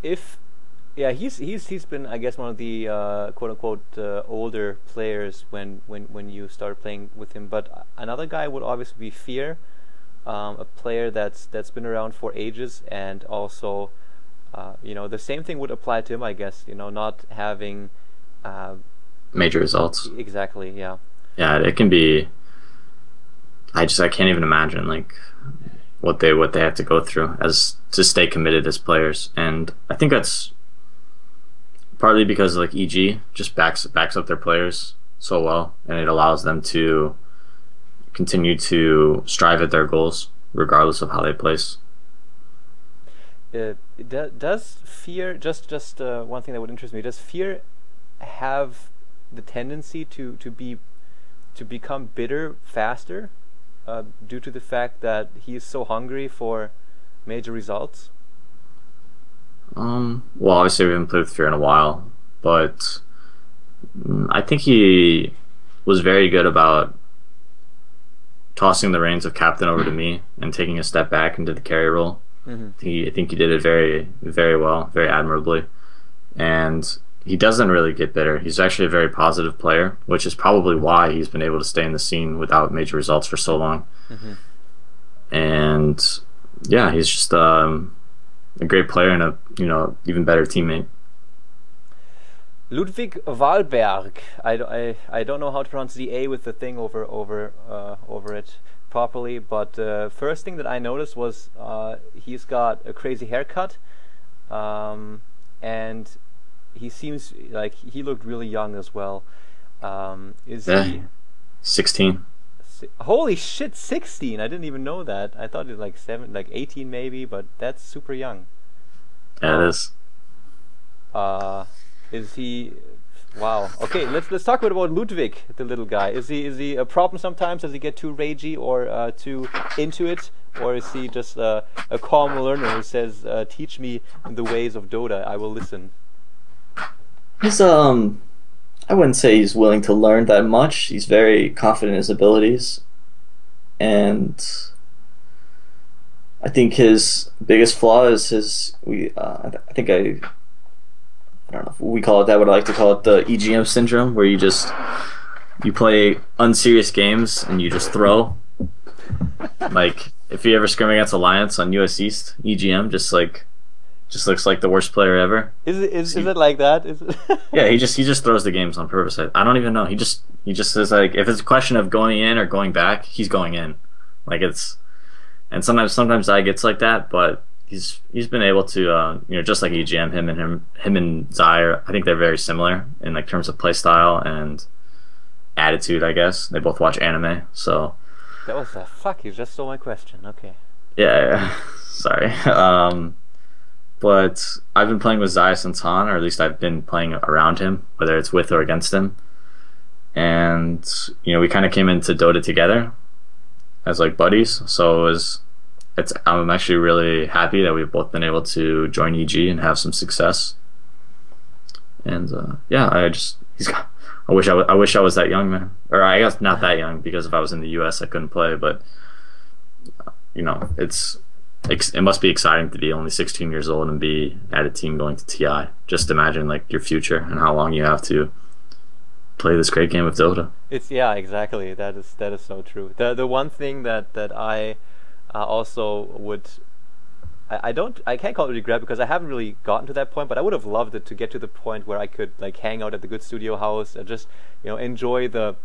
He's been, I guess, one of the quote unquote older players when you started playing with him. But another guy would obviously be Fear, a player that's been around for ages, and also the same thing would apply to him, I guess. Not having major results. Exactly. Yeah. Yeah, it can be. I can't even imagine like what they have to go through as to stay committed as players, and I think that's partly because like EG just backs up their players so well, and it allows them to continue to strive at their goals regardless of how they place. Does Fear, just one thing that would interest me, does Fear have the tendency to become bitter faster due to the fact that he is so hungry for major results? Well, obviously we haven't played with Fear in a while, but I think he was very good about tossing the reins of captain over to me and taking a step back into the carry role. I think he did it very, very well, very admirably. And he doesn't really get bitter. He's actually a very positive player, which is probably why he's been able to stay in the scene without major results for so long. And yeah, he's just a great player and a even better teammate. Ludwig Wahlberg. I don't know how to pronounce the A with the thing over it properly, but first thing that I noticed was he's got a crazy haircut, and he seems like he looked really young as well. Is he 16? Holy shit, 16! I didn't even know that. I thought it was like 18 maybe, but that's super young. Yeah, it is. Is he? Wow. Okay, let's talk about Ludwig, the little guy. Is he a problem sometimes? Does he get too ragey or too into it, or is he just a calm learner who says, "Teach me the ways of Dota, I will listen"? He's I wouldn't say he's willing to learn that much. He's very confident in his abilities, and I think his biggest flaw is his. I don't know if we call it that. What I like to call it the EGM syndrome, where you play unserious games and you just throw. Like if you ever scrim against Alliance on US East, EGM just looks like the worst player ever. Is it like that? Yeah, he just throws the games on purpose. I don't even know. He just says like if it's a question of going in or going back, he's going in. Like and sometimes I gets like that, but he's been able to just like EGM, him and Zai, I think they're very similar in like terms of play style and attitude. I guess they both watch anime, so that was fuck. You just stole my question. Okay. Yeah. Sorry. But I've been playing with Zai since Han, or at least I've been playing around him, whether it's with or against him. And we kind of came into Dota together as like buddies, so I'm actually really happy that we've both been able to join EG and have some success. And yeah, I wish I was that young, man. Or I guess not that young, because if I was in the US I couldn't play, but it must be exciting to be only 16 years old and be at a team going to TI. Just imagine like your future and how long you have to play this great game of Dota. Yeah, exactly. That is so true. The one thing that I also would I can't call it regret, because I haven't really gotten to that point, but I would have loved it to get to the point where I could like hang out at the good studio house and just enjoy the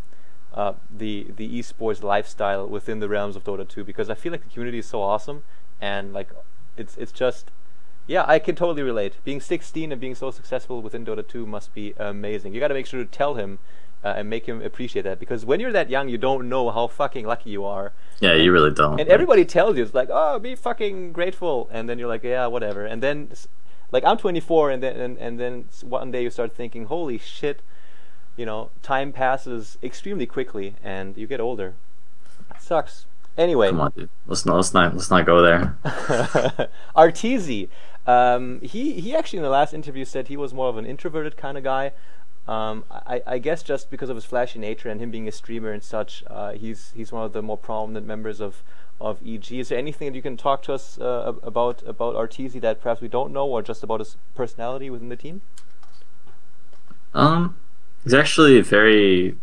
esports lifestyle within the realms of Dota 2, because I feel like the community is so awesome, and like it's just, yeah, I can totally relate. Being 16 and being so successful within Dota 2 must be amazing. You got to make sure to tell him and make him appreciate that, because when you're that young, you don't know how fucking lucky you are. Yeah, you really don't. And everybody tells you, it's like, oh, be fucking grateful, and then you're like, yeah, whatever. And then, like, I'm 24, and then one day you start thinking, holy shit, time passes extremely quickly, and you get older. It sucks. Anyway, come on, dude. Let's not go there. Arteezy, he actually in the last interview said he was more of an introverted kind of guy. I guess just because of his flashy nature and him being a streamer and such, he's one of the more prominent members of EG. Is there anything that you can talk to us about Arteezy that perhaps we don't know, or just about his personality within the team? He's actually very,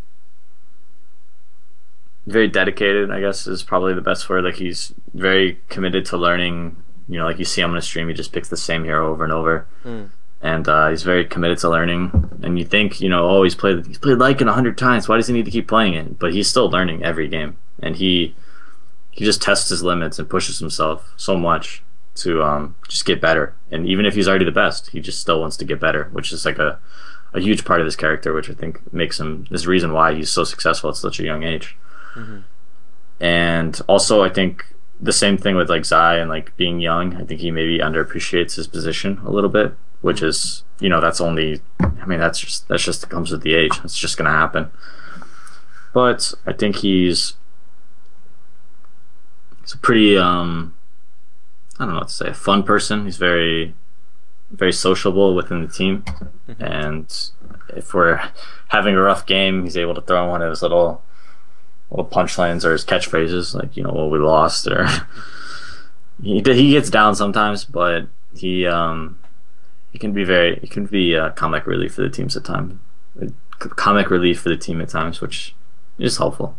very dedicated, I guess is probably the best word. Like he's very committed to learning. Like you see him on a stream, he just picks the same hero over and over. And he's very committed to learning. And you think, oh, he's played Lycan 100 times. Why does he need to keep playing it? But he's still learning every game, and he just tests his limits and pushes himself so much to just get better. And even if he's already the best, he just still wants to get better, which is like a huge part of his character, which I think makes him this reason why he's so successful at such a young age. And also, I think the same thing with like Zai and like being young. I think he maybe underappreciates his position a little bit, which is, that's just comes with the age. It's just gonna happen. But I think he's a pretty I don't know what to say, a fun person. He's very very sociable within the team, and if we're having a rough game, he's able to throw in one of his little punchlines or his catchphrases, like, well, we lost, or he gets down sometimes, but he can be comic relief for the teams at times, which is helpful.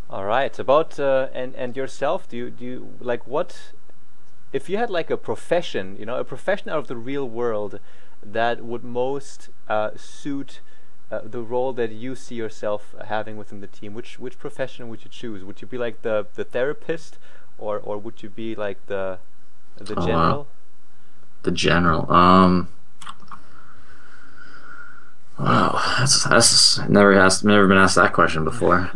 All right. About and yourself, do you like, what if you had like a profession, a profession out of the real world that would most suit the role that you see yourself having within the team? Which profession would you choose? Would you be like the therapist, or would you be like the general? The general. Wow, that's never been asked that question before.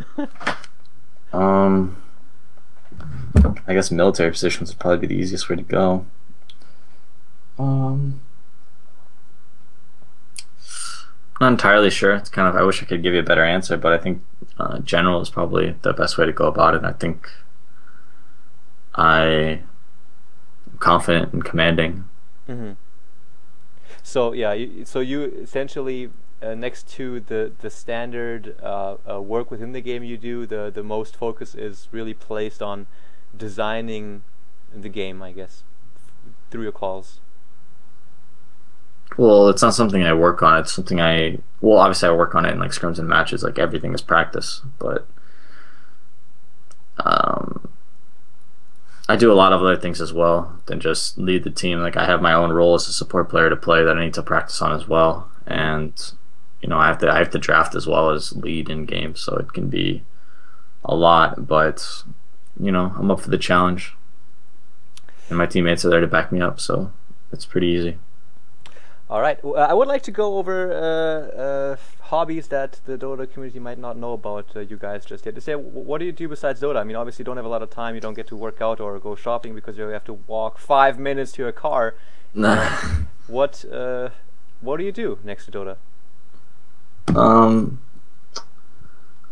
I guess military positions would probably be the easiest way to go. Not entirely sure. It's kind of, I wish I could give you a better answer, but I think general is probably the best way to go about it. I think I'm confident and commanding. So yeah, you essentially, next to the standard work within the game you do, the most focus is really placed on designing the game, I guess, through your calls. Well, it's not something I work on. It's something obviously I work on it in like scrims and matches. Like, everything is practice, but I do a lot of other things as well than just lead the team. Like, I have my own role as a support player to play that I need to practice on as well, and I have to draft as well as lead in games, so it can be a lot. But I'm up for the challenge, and my teammates are there to back me up, so it's pretty easy. All right, I would like to go over hobbies that the Dota community might not know about you guys just yet. To say, what do you do besides Dota? I mean, obviously you don't have a lot of time. You don't get to work out or go shopping because you have to walk 5 minutes to your car. What do you do next to Dota?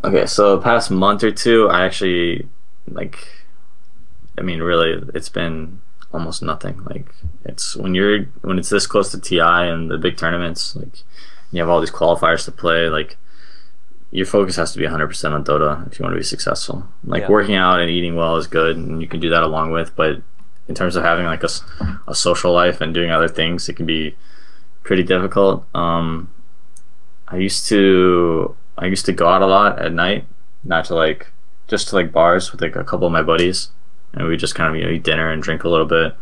Okay, so the past month or two, I actually, really, it's been almost nothing. Like, it's when it's this close to TI and the big tournaments, like, you have all these qualifiers to play, like, your focus has to be 100% on Dota if you want to be successful. Like, working out and eating well is good, and you can do that along with, but in terms of having like a social life and doing other things, it can be pretty difficult. I used to go out a lot at night, not to just to bars with like a couple of my buddies, and we just kind of eat dinner and drink a little bit,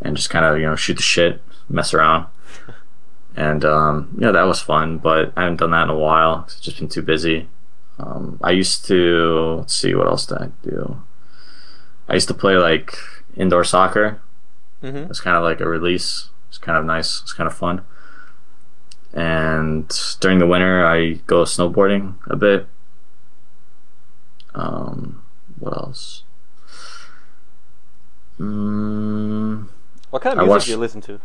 and just kind of shoot the shit, mess around, and that was fun. But I haven't done that in a while because I've just been too busy. I used to, let's see, what else did I do? I used to play like indoor soccer. It's kind of like a release. It's kind of nice. It's kind of fun. And during the winter, I go snowboarding a bit. What else? What kind of music do you listen to?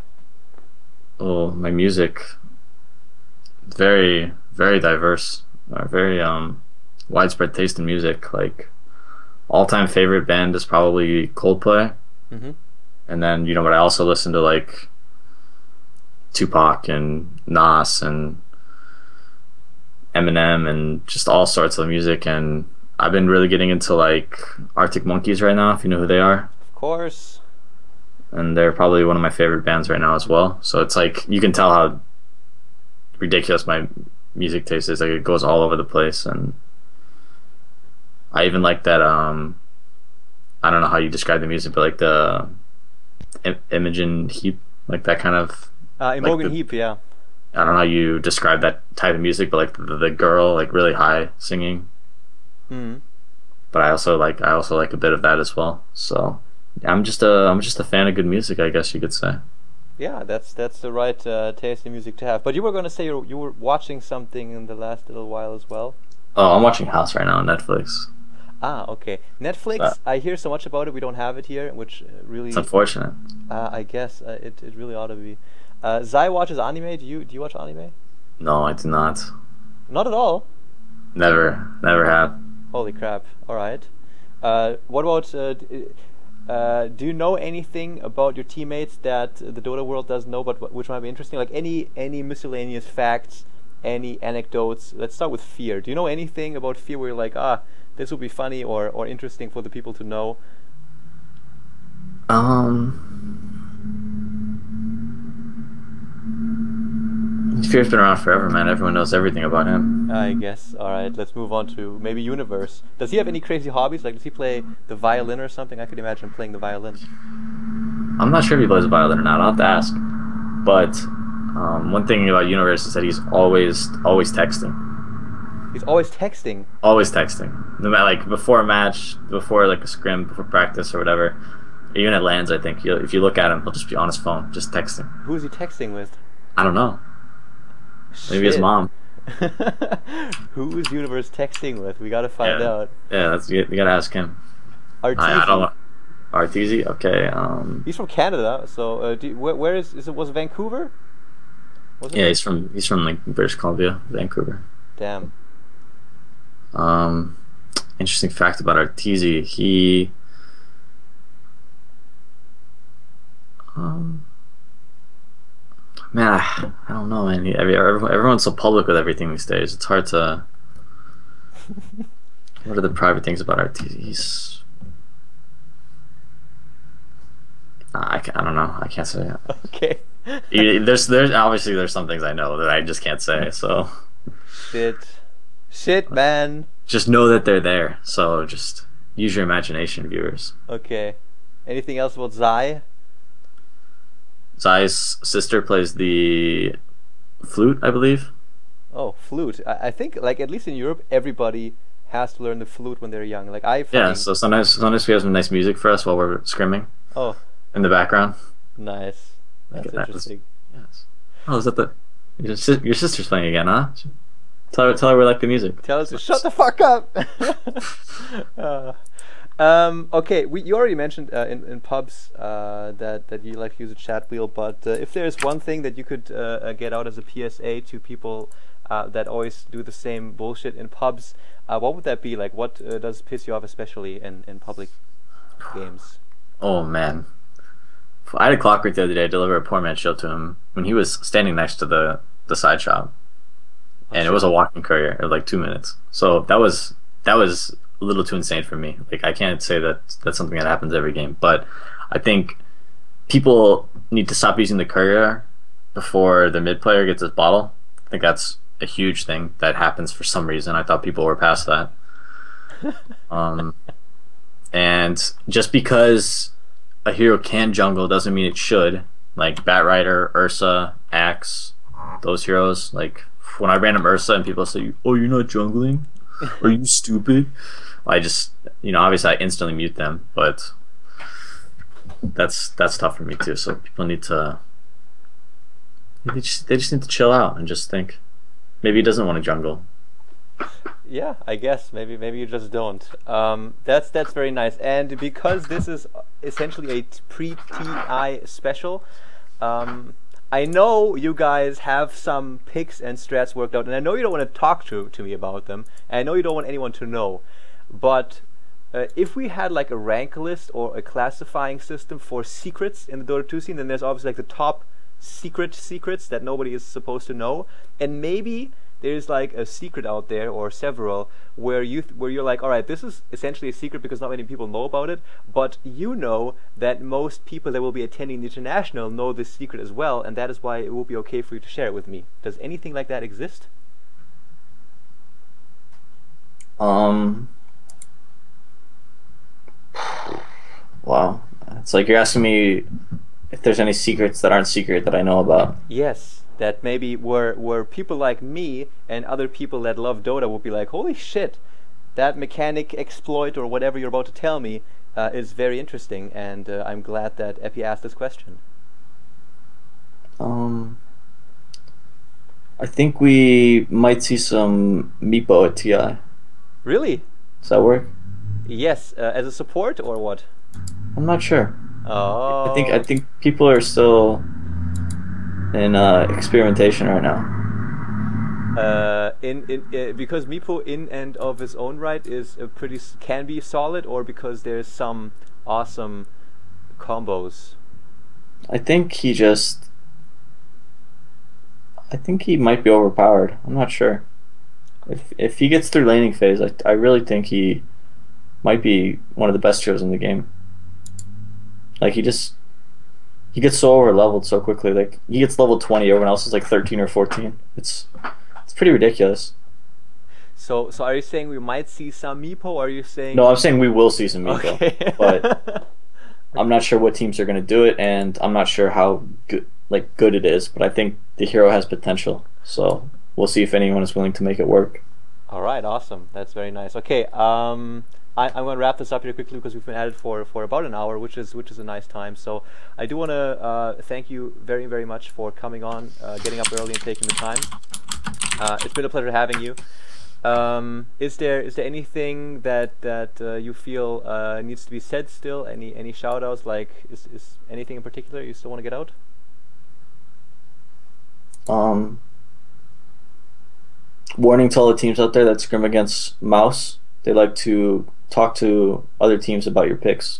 Oh, my music, very, very diverse. Very widespread taste in music. Like, all-time favorite band is probably Coldplay. And then, but I also listen to like Tupac and Nas and Eminem and just all sorts of music. And I've been really getting into like Arctic Monkeys right now, if you know who they are. Of course. And they're probably one of my favorite bands right now as well. So it's like, you can tell how ridiculous my music taste is. Like, it goes all over the place. And I even like that, I don't know how you describe the music, but like the Imogen Heap, like that kind of Imogen Heap, yeah. I don't know how you describe that type of music, but like the girl, like really high singing. But I also like a bit of that as well. So I'm just a fan of good music, I guess you could say. Yeah, that's the right taste in music to have. But you were going to say you were watching something in the last little while as well. Oh, I'm watching House right now on Netflix. Ah, okay. Netflix, I hear so much about it. We don't have it here, which really... It's unfortunate. I guess it really ought to be. Zai watches anime. Do you watch anime? No, I do not. Not at all? Never have. Holy crap. All right. What about... Do you know anything about your teammates that the Dota world doesn't know, but which might be interesting? Like any miscellaneous facts, any anecdotes? Let's start with Fear. Do you know anything about Fear where you're like, this would be funny or interesting for the people to know? Fear's been around forever, man. Everyone knows everything about him. I guess. All right, let's move on to maybe Universe. Does he have any crazy hobbies? Like, does he play the violin or something? I could imagine him playing the violin. I'm not sure if he plays the violin or not. I'll have to ask. But one thing about Universe is that he's always texting. He's always texting? Always texting. No matter, like, before a match, before, like, a scrim, before practice or whatever. Even at LANs, I think. If you look at him, he'll just be on his phone, just texting. Who is he texting with? I don't know. Maybe his mom. Who is Universe texting with? We gotta find out. Yeah, you gotta ask him. Arteezy. I don't know. Arteezy? Okay. He's from Canada, so where is it? Was it Vancouver? Yeah, he's from like British Columbia, Vancouver. Damn. Interesting fact about Arteezy. He man, I don't know, man. Everyone's so public with everything these days. It's hard to. What are the private things about Arteezy? I don't know. I can't say it. Okay. There's obviously there's some things I know that I just can't say. So. Shit, man. Just know that they're there. So just use your imagination, viewers. Okay. Anything else about Zai? Zai's sister plays the flute, I believe. Oh, flute. I think, like, at least in Europe, everybody has to learn the flute when they're young. Like, Yeah, so sometimes we have some nice music for us while we're scrimming. Oh. In the background. Nice. That's interesting. Yes. Oh, is that your sister's playing again, huh? Tell her we like the music. Tell her to shut the fuck up! Okay, you already mentioned in pubs that you like to use a chat wheel, but if there's one thing that you could get out as a PSA to people that always do the same bullshit in pubs, what would that be? Like, what does piss you off especially in public games? Oh, man. I had a Clockwork the other day. I delivered a poor man's show to him when he was standing next to the side shop. And it was a walking courier. It was like 2 minutes. So that was a little too insane for me. Like, I can't say that that's something that happens every game, but I think people need to stop using the courier before the mid player gets his bottle. I think that's a huge thing that happens for some reason. I thought people were past that. And just because a hero can jungle doesn't mean it should. Like Batrider, Ursa, Axe, those heroes. Like when I random Ursa and people say, "Oh, you're not jungling? Are you stupid?" I just, obviously I instantly mute them, but that's tough for me too. So people need to, they just need to chill out and just think. Maybe he doesn't want to jungle. Yeah, I guess maybe you just don't. That's very nice. And because this is essentially a pre-TI special, I know you guys have some picks and strats worked out, and I know you don't want to talk to me about them, and I know you don't want anyone to know. But if we had like a rank list or a classifying system for secrets in the Dota 2 scene, then there's obviously like the top secrets that nobody is supposed to know, and maybe there's like a secret out there or several where you're like, all right, this is essentially a secret because not many people know about it, but you know that most people that will be attending the international know this secret as well, and that is why it will be okay for you to share it with me. Does anything like that exist? Wow. It's like you're asking me if there's any secrets that aren't secret that I know about. Yes. That maybe where people like me and other people that love Dota will be like, holy shit, that mechanic exploit or whatever you're about to tell me is very interesting, and I'm glad that Epi asked this question. I think we might see some Meepo at TI. Really? Does that work? Yes, as a support or what? I'm not sure. Oh. I think people are still in experimentation right now. Because Meepo in and of his own right is a can be solid, or because there's some awesome combos. I think he might be overpowered. I'm not sure. If he gets through laning phase, I really think he might be one of the best heroes in the game. Like he gets so over leveled so quickly. Like he gets level 20, everyone else is like 13 or 14. It's pretty ridiculous. So are you saying we might see some Meepo, or are you saying? No, I'm saying we will see some Meepo. Okay. But I'm not sure what teams are going to do it, and I'm not sure how good it is. But I think the hero has potential. So we'll see if anyone is willing to make it work. All right, awesome. That's very nice. Okay, I'm going to wrap this up here quickly because we've been at it for about an hour, which is a nice time. So I do want to thank you very, very much for coming on, getting up early and taking the time. It's been a pleasure having you. Is there anything that you feel needs to be said still? Any shout outs? Like is anything in particular you still want to get out? Warning to all the teams out there that scrim against Mouse. They like to talk to other teams about your picks.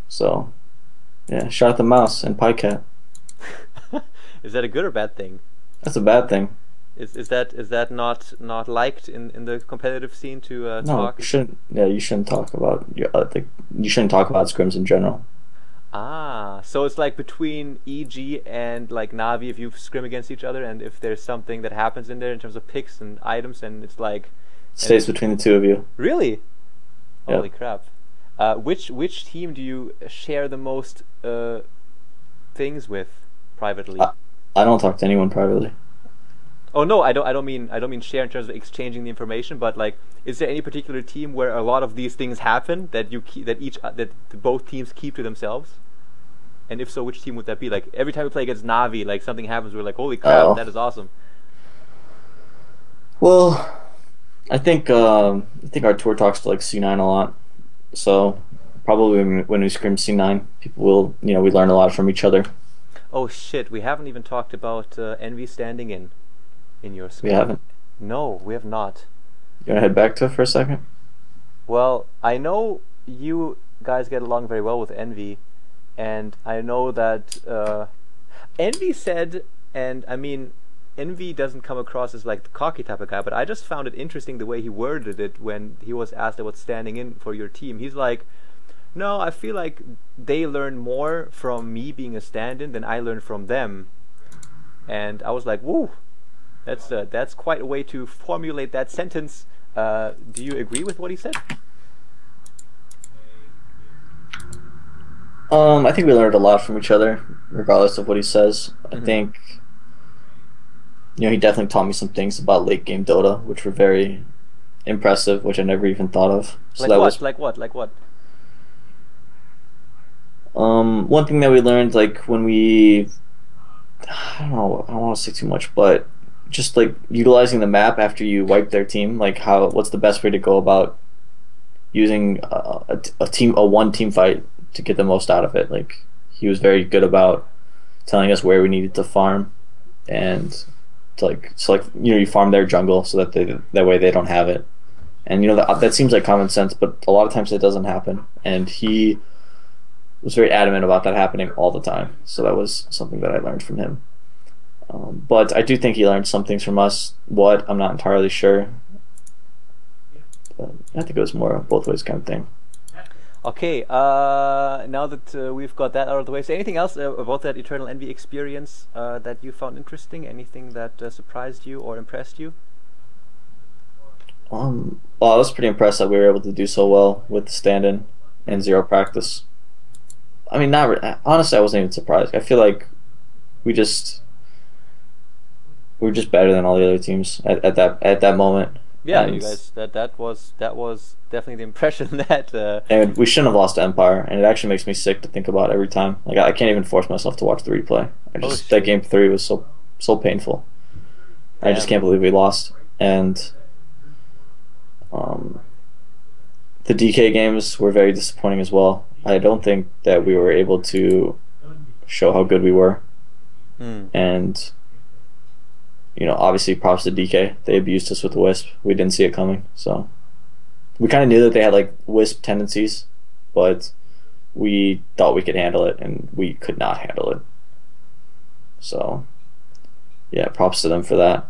So, yeah, shout out the Mouse and PyCat. Is that a good or bad thing? That's a bad thing. Is that not liked in the competitive scene to talk? No, you shouldn't. Yeah, you shouldn't talk about you shouldn't talk about scrims in general. Ah, so it's like between EG and like Navi, if you scrim against each other, and if there's something that happens in there in terms of picks and items, and it's like stays between the two of you. Really? Yep. Holy crap! Which team do you share the most things with privately? I don't talk to anyone privately. Oh no, I don't mean share in terms of exchanging the information, but like, is there any particular team where a lot of these things happen that that both teams keep to themselves? And if so, which team would that be? Like every time we play against Navi, like something happens, we're like, holy crap, that is awesome. Well, I think our tour talks to like C9 a lot, so probably when we scrim C9, people will we learn a lot from each other. Oh shit, we haven't even talked about Envy standing in your scrim. We haven't. No, we have not. You want to head back to it for a second? Well, I know you guys get along very well with Envy, and I know that Envy said, and I mean, Envy doesn't come across as like the cocky type of guy, but I just found it interesting the way he worded it when he was asked about standing in for your team. He's like, no, I feel like they learn more from me being a stand-in than I learned from them. And I was like, woo, that's quite a way to formulate that sentence. Do you agree with what he said? I think we learned a lot from each other, regardless of what he says. I think, he definitely taught me some things about late game Dota, which were very impressive, which I never even thought of. So like what? One thing that we learned, like when we, I don't want to say too much, but just like utilizing the map after you wipe their team, like what's the best way to go about using a one team fight to get the most out of it. Like he was very good about telling us where we needed to farm, and you farm their jungle so that way they don't have it. And that seems like common sense, but a lot of times it doesn't happen. And he was very adamant about that happening all the time. So that was something that I learned from him. But I do think he learned some things from us. What, I'm not entirely sure. But I think it was more both ways kind of thing. Okay, now that we've got that out of the way, so anything else about that Eternal Envy experience that you found interesting? Anything that surprised you or impressed you? Well, I was pretty impressed that we were able to do so well with the stand-in and zero practice. I mean, honestly, I wasn't even surprised. I feel like we were just better than all the other teams at that moment. Yeah, and you guys, that was definitely the impression that. And we shouldn't have lost to Empire, and it actually makes me sick to think about every time. Like I can't even force myself to watch the replay. That game 3 was so painful. Damn. I just can't believe we lost. And the DK games were very disappointing as well. I don't think that we were able to show how good we were. And obviously props to DK. They abused us with the Wisp. We didn't see it coming, so we kind of knew that they had like Wisp tendencies, but we thought we could handle it, and we could not handle it. So, yeah, props to them for that.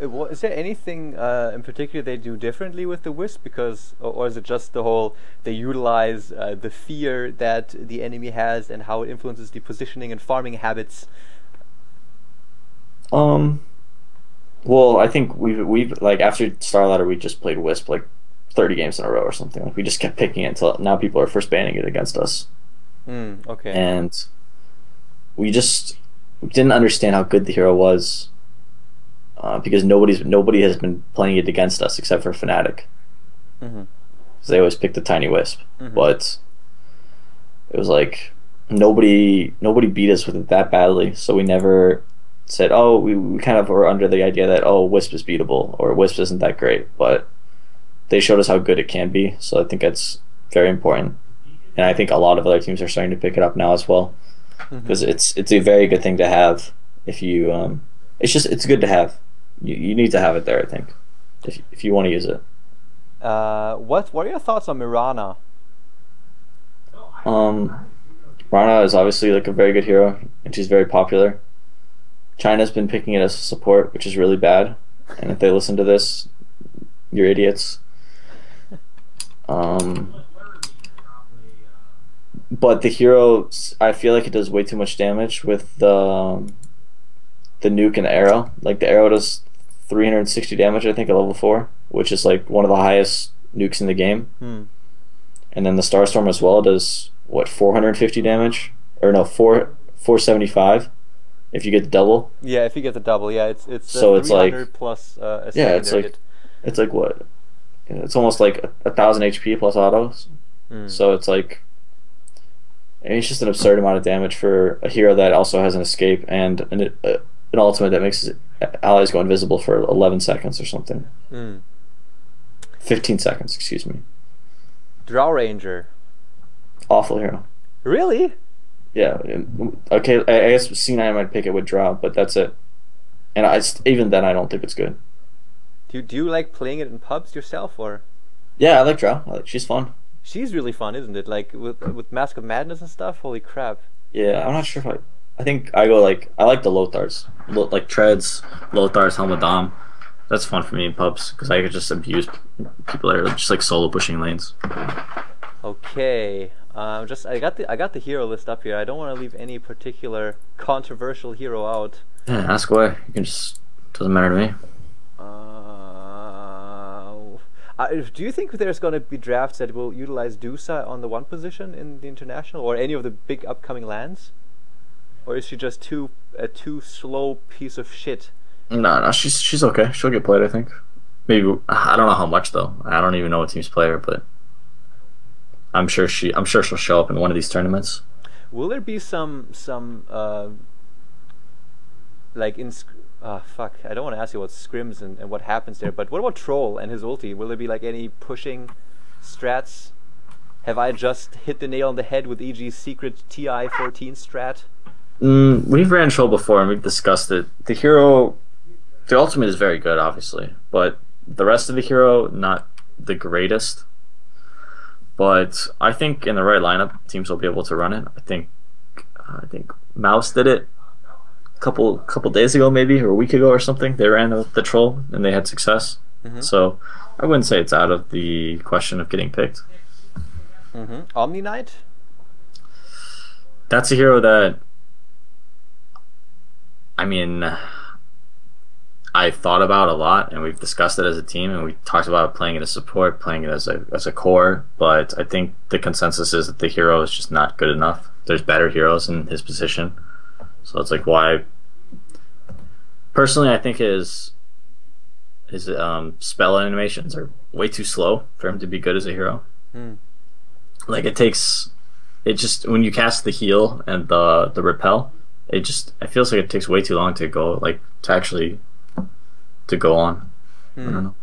Is there anything in particular they do differently with the Wisp? Because, or is it just the whole they utilize the fear that the enemy has and how it influences the positioning and farming habits? Well, I think we've like after Star Ladder we just played Wisp like 30 games in a row or something. Like we just kept picking it until now people are first banning it against us. Okay. And we didn't understand how good the hero was because nobody has been playing it against us except for Fnatic. So they always pick the tiny Wisp, but it was like nobody beat us with it that badly. So we never said, oh, we kind of were under the idea that, oh, Wisp is beatable or Wisp isn't that great, but they showed us how good it can be, so I think that's very important. And I think a lot of other teams are starting to pick it up now as well, because it's a very good thing to have. If you, it's good to have. You need to have it there, I think, if you want to use it. What are your thoughts on Mirana? Mirana is obviously like a very good hero, and she's very popular. China's been picking it as a support, which is really bad. And if they listen to this, you're idiots. But the hero, I feel like it does way too much damage with the nuke and the arrow. Like the arrow does 360 damage, I think, at level 4, which is like one of the highest nukes in the game. And then the Starstorm as well does what, 450 damage, or no, 475 if you get the double. Yeah, if you get the double, yeah, it's so it's like plus a yeah, it's like hit. It's like what? It's almost like 1,000 HP plus autos. So it's like, I mean, it's just an absurd amount of damage for a hero that also has an escape and an ultimate that makes his allies go invisible for 11 seconds or something. 15 seconds, excuse me. Drow Ranger. Awful hero. Really? Yeah. Okay, I guess C9 might pick it with Drow, but that's it. And even then, I don't think it's good. Do you like playing it in pubs yourself, or? Yeah, I like Drow. She's fun. She's really fun, isn't it? Like with Mask of Madness and stuff. Holy crap! Yeah, I'm not sure if I think I go like I like the Lothars, like Treads, Lothars, Helmadam. That's fun for me in pubs because I could just abuse people that are just like solo pushing lanes. Okay, I got the hero list up here. I don't want to leave any particular controversial hero out. Yeah, ask away. You can just doesn't matter to me. Do you think there's going to be drafts that will utilize Dusa on the 1 position in the international, or any of the big upcoming lands? Or is she just a too slow piece of shit? No, she's okay. She'll get played, I think. Maybe I don't know how much though. I don't even know what teams play her, but I'm sure she'll show up in one of these tournaments. Will there be some like in fuck, I don't want to ask you about Scrims and what happens there, but what about Troll and his ulti? Will there be like any pushing strats? Have I just hit the nail on the head with EG's secret TI-14 strat? We've ran Troll before and we've discussed it. The ultimate is very good, obviously, but the rest of the hero, not the greatest. But I think in the right lineup, teams will be able to run it. I think Mouse did it couple days ago, maybe, or a week ago or something. They ran the Troll and they had success. So I wouldn't say it's out of the question of getting picked. Omni Knight? That's a hero that, I mean, I thought about a lot, and we've discussed it as a team, and we talked about playing it as support, playing it as a core, but I think the consensus is that the hero is just not good enough. There's better heroes in his position. So it's like why. Personally, I think his spell animations are way too slow for him to be good as a hero. Like it just when you cast the heal and the repel, it feels like it takes way too long to go to go on. I don't know.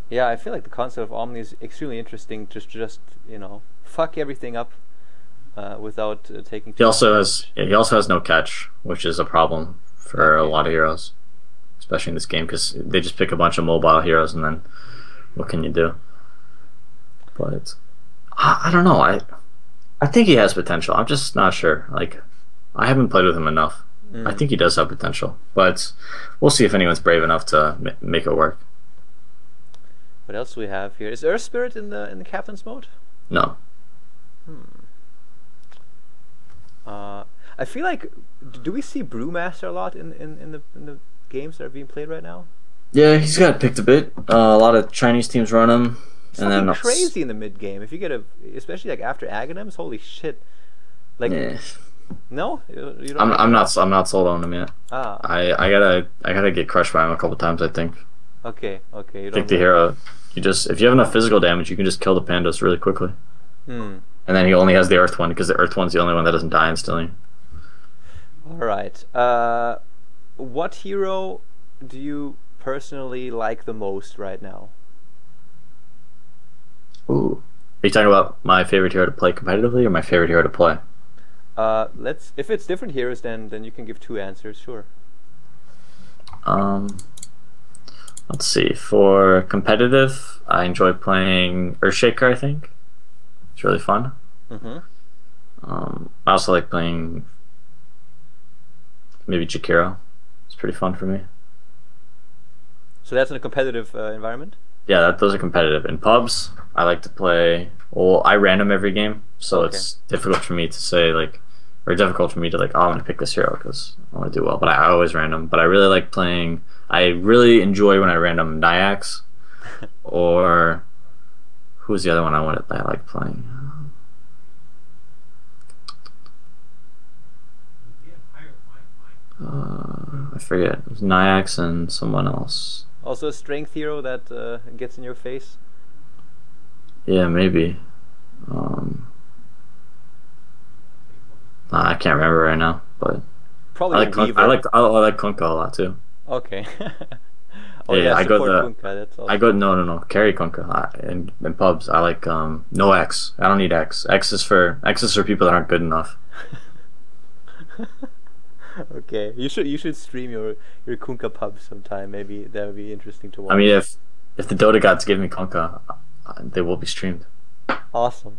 Yeah, I feel like the concept of Omni is extremely interesting. Just fuck everything up. Without taking. He also has no catch, which is a problem for a lot of heroes. especially in this game, because they just pick a bunch of mobile heroes, and then what can you do? But I don't know. I think he has potential. I'm just not sure. Like, I haven't played with him enough. I think he does have potential, but we'll see if anyone's brave enough to make it work. What else do we have here? Is Earth Spirit in the captain's mode? No. I feel like, do we see Brewmaster a lot in the games that are being played right now? Yeah, he's got picked a bit. A lot of Chinese teams run him. It's and fucking then crazy in the mid game. If you get especially like after Aghanims, holy shit! Like, no, you don't. I'm not sold on him yet. Ah. I gotta get crushed by him a couple times, I think. Okay. You I don't think the hero, if you have enough physical damage, you can just kill the pandas really quickly. And then he only has the Earth one, because the Earth one's the only one that doesn't die instantly. All right. What hero do you personally like the most right now? Ooh. Are you talking about my favorite hero to play competitively, or my favorite hero to play? If it's different heroes, then you can give two answers. Sure. Let's see. For competitive, I enjoy playing Earthshaker. I think it's really fun. I also like playing maybe Jakiro. It's pretty fun for me. So that's in a competitive environment? Yeah, those are competitive. In pubs, I like to play. Well, I random every game, so it's difficult for me to say or difficult for me to oh, I'm gonna pick this hero because I want to do well. But I always random. But I really like playing. I really enjoy when I random Nyax, or who's the other one I like playing? I forget. It was Nyax and someone else. Also a strength hero that gets in your face? Yeah, maybe. I can't remember right now, but probably I like Kunkka a lot too. Okay. Yeah, I go Kunkka, that's awesome. I go no carry Kunkka in pubs. I like no X. I don't need X. X is for people that aren't good enough. Okay, you should stream your Kunkka pub sometime. Maybe that would be interesting to watch. I mean, if the Dota gods give me Kunkka, they will be streamed. Awesome.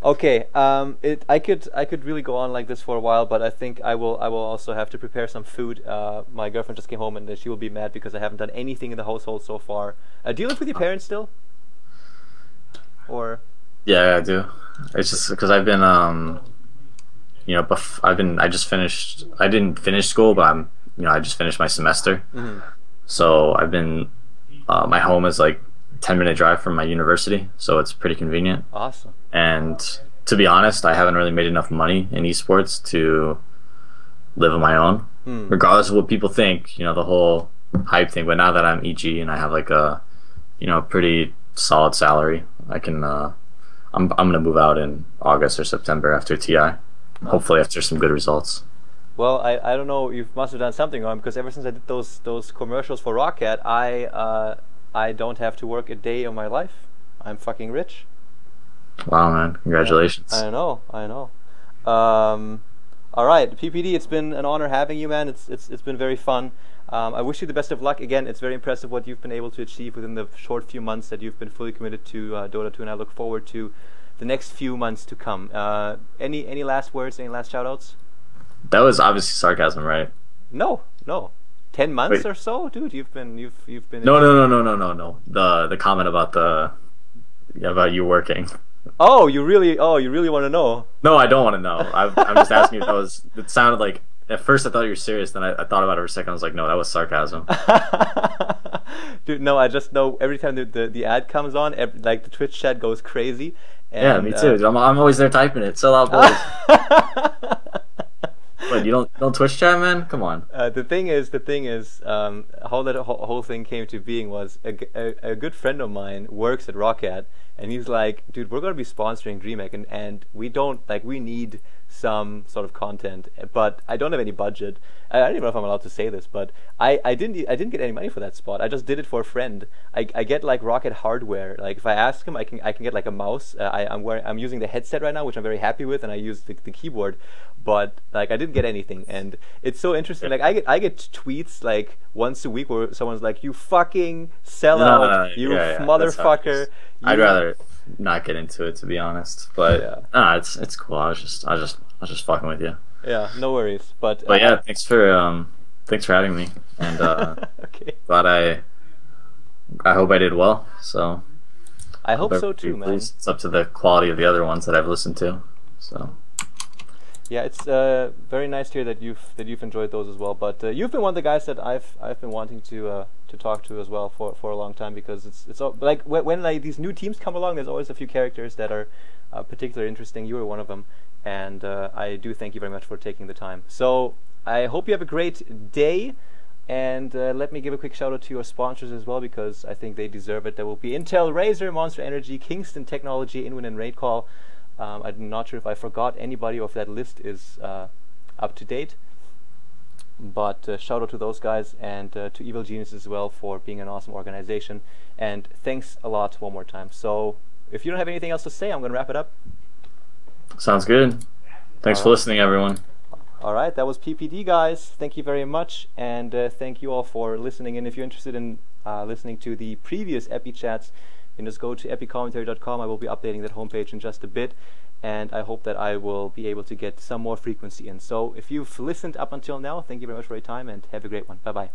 Okay, I could really go on like this for a while, but I think I will also have to prepare some food. My girlfriend just came home and she will be mad because I haven't done anything in the household so far. Do you live with your parents still? Or? Yeah, I do. It's just because I've been I didn't finish school, but I just finished my semester. So I've been my home is 10-minute drive from my university, so it's pretty convenient. Awesome. And to be honest, I haven't really made enough money in esports to live on my own, regardless of what people think, the whole hype thing. But now that I'm EG and I have a pretty solid salary, I can I'm gonna move out in August or September after TI. Hopefully after some good results. Well, I don't know, you must have done something wrong, because ever since I did those commercials for Rocket, I don't have to work a day of my life. I'm fucking rich. Wow, man. Congratulations. Yeah, I know. Alright, PPD, it's been an honor having you, man. It's been very fun. I wish you the best of luck. Again, it's very impressive what you've been able to achieve within the short few months that you've been fully committed to Dota 2, and I look forward to the next few months to come. Any last words, any last shoutouts? That was obviously sarcasm, right? No. 10 months Wait. or so, dude. You've been. No. The comment about about you working. Oh, you really want to know? No, I don't want to know. I'm just asking if it sounded like, at first I thought you were serious, then I thought about it for a second. I was like, no, that was sarcasm. Dude, no, I just know every time the ad comes on, the Twitch chat goes crazy. And, yeah, me too. I'm always there typing it. So loud, boys. What, you don't Twitch chat, man? Come on. The thing is, how that whole thing came to being was a good friend of mine works at Rocket, and he's like, dude, we're gonna be sponsoring DreamHack, and we don't like, we need some sort of content, but I don't have any budget. I don't even know if I'm allowed to say this, but I didn't get any money for that spot. I just did it for a friend. I get like Rocket hardware. Like if I ask him, I can get like a mouse. I'm using the headset right now, which I'm very happy with, and I use the keyboard. But like I didn't get anything, and it's so interesting. Like I get tweets like once a week where someone's like, "You fucking sellout, you motherfucker." I'd rather not get into it, to be honest. But it's cool. I was just fucking with you. Yeah, no worries. But yeah, thanks for having me, and okay. glad I hope I did well. So I hope so too, man. It's up to the quality of the other ones that I've listened to. So yeah, it's very nice to hear that you've enjoyed those as well. But you've been one of the guys that I've been wanting to talk to as well for a long time, because it's all, like when like these new teams come along, there's always a few characters that are particularly interesting. You were one of them, and I do thank you very much for taking the time. So I hope you have a great day, and let me give a quick shout out to your sponsors as well, because I think they deserve it. There will be Intel, Razer, Monster Energy, Kingston Technology, Inwin, and Raidcall. I'm not sure if I forgot anybody, or if that list is up to date. But shout out to those guys, and to Evil Genius as well for being an awesome organization. And thanks a lot one more time. So if you don't have anything else to say, I'm going to wrap it up. Sounds good. Thanks for listening, everyone. All right, that was PPD, guys. Thank you very much, and thank you all for listening. And if you're interested in listening to the previous Epi chats, you can just go to epicommentary.com. I will be updating that homepage in just a bit, and I hope that I will be able to get some more frequency in. So if you've listened up until now, thank you very much for your time, and have a great one. Bye-bye.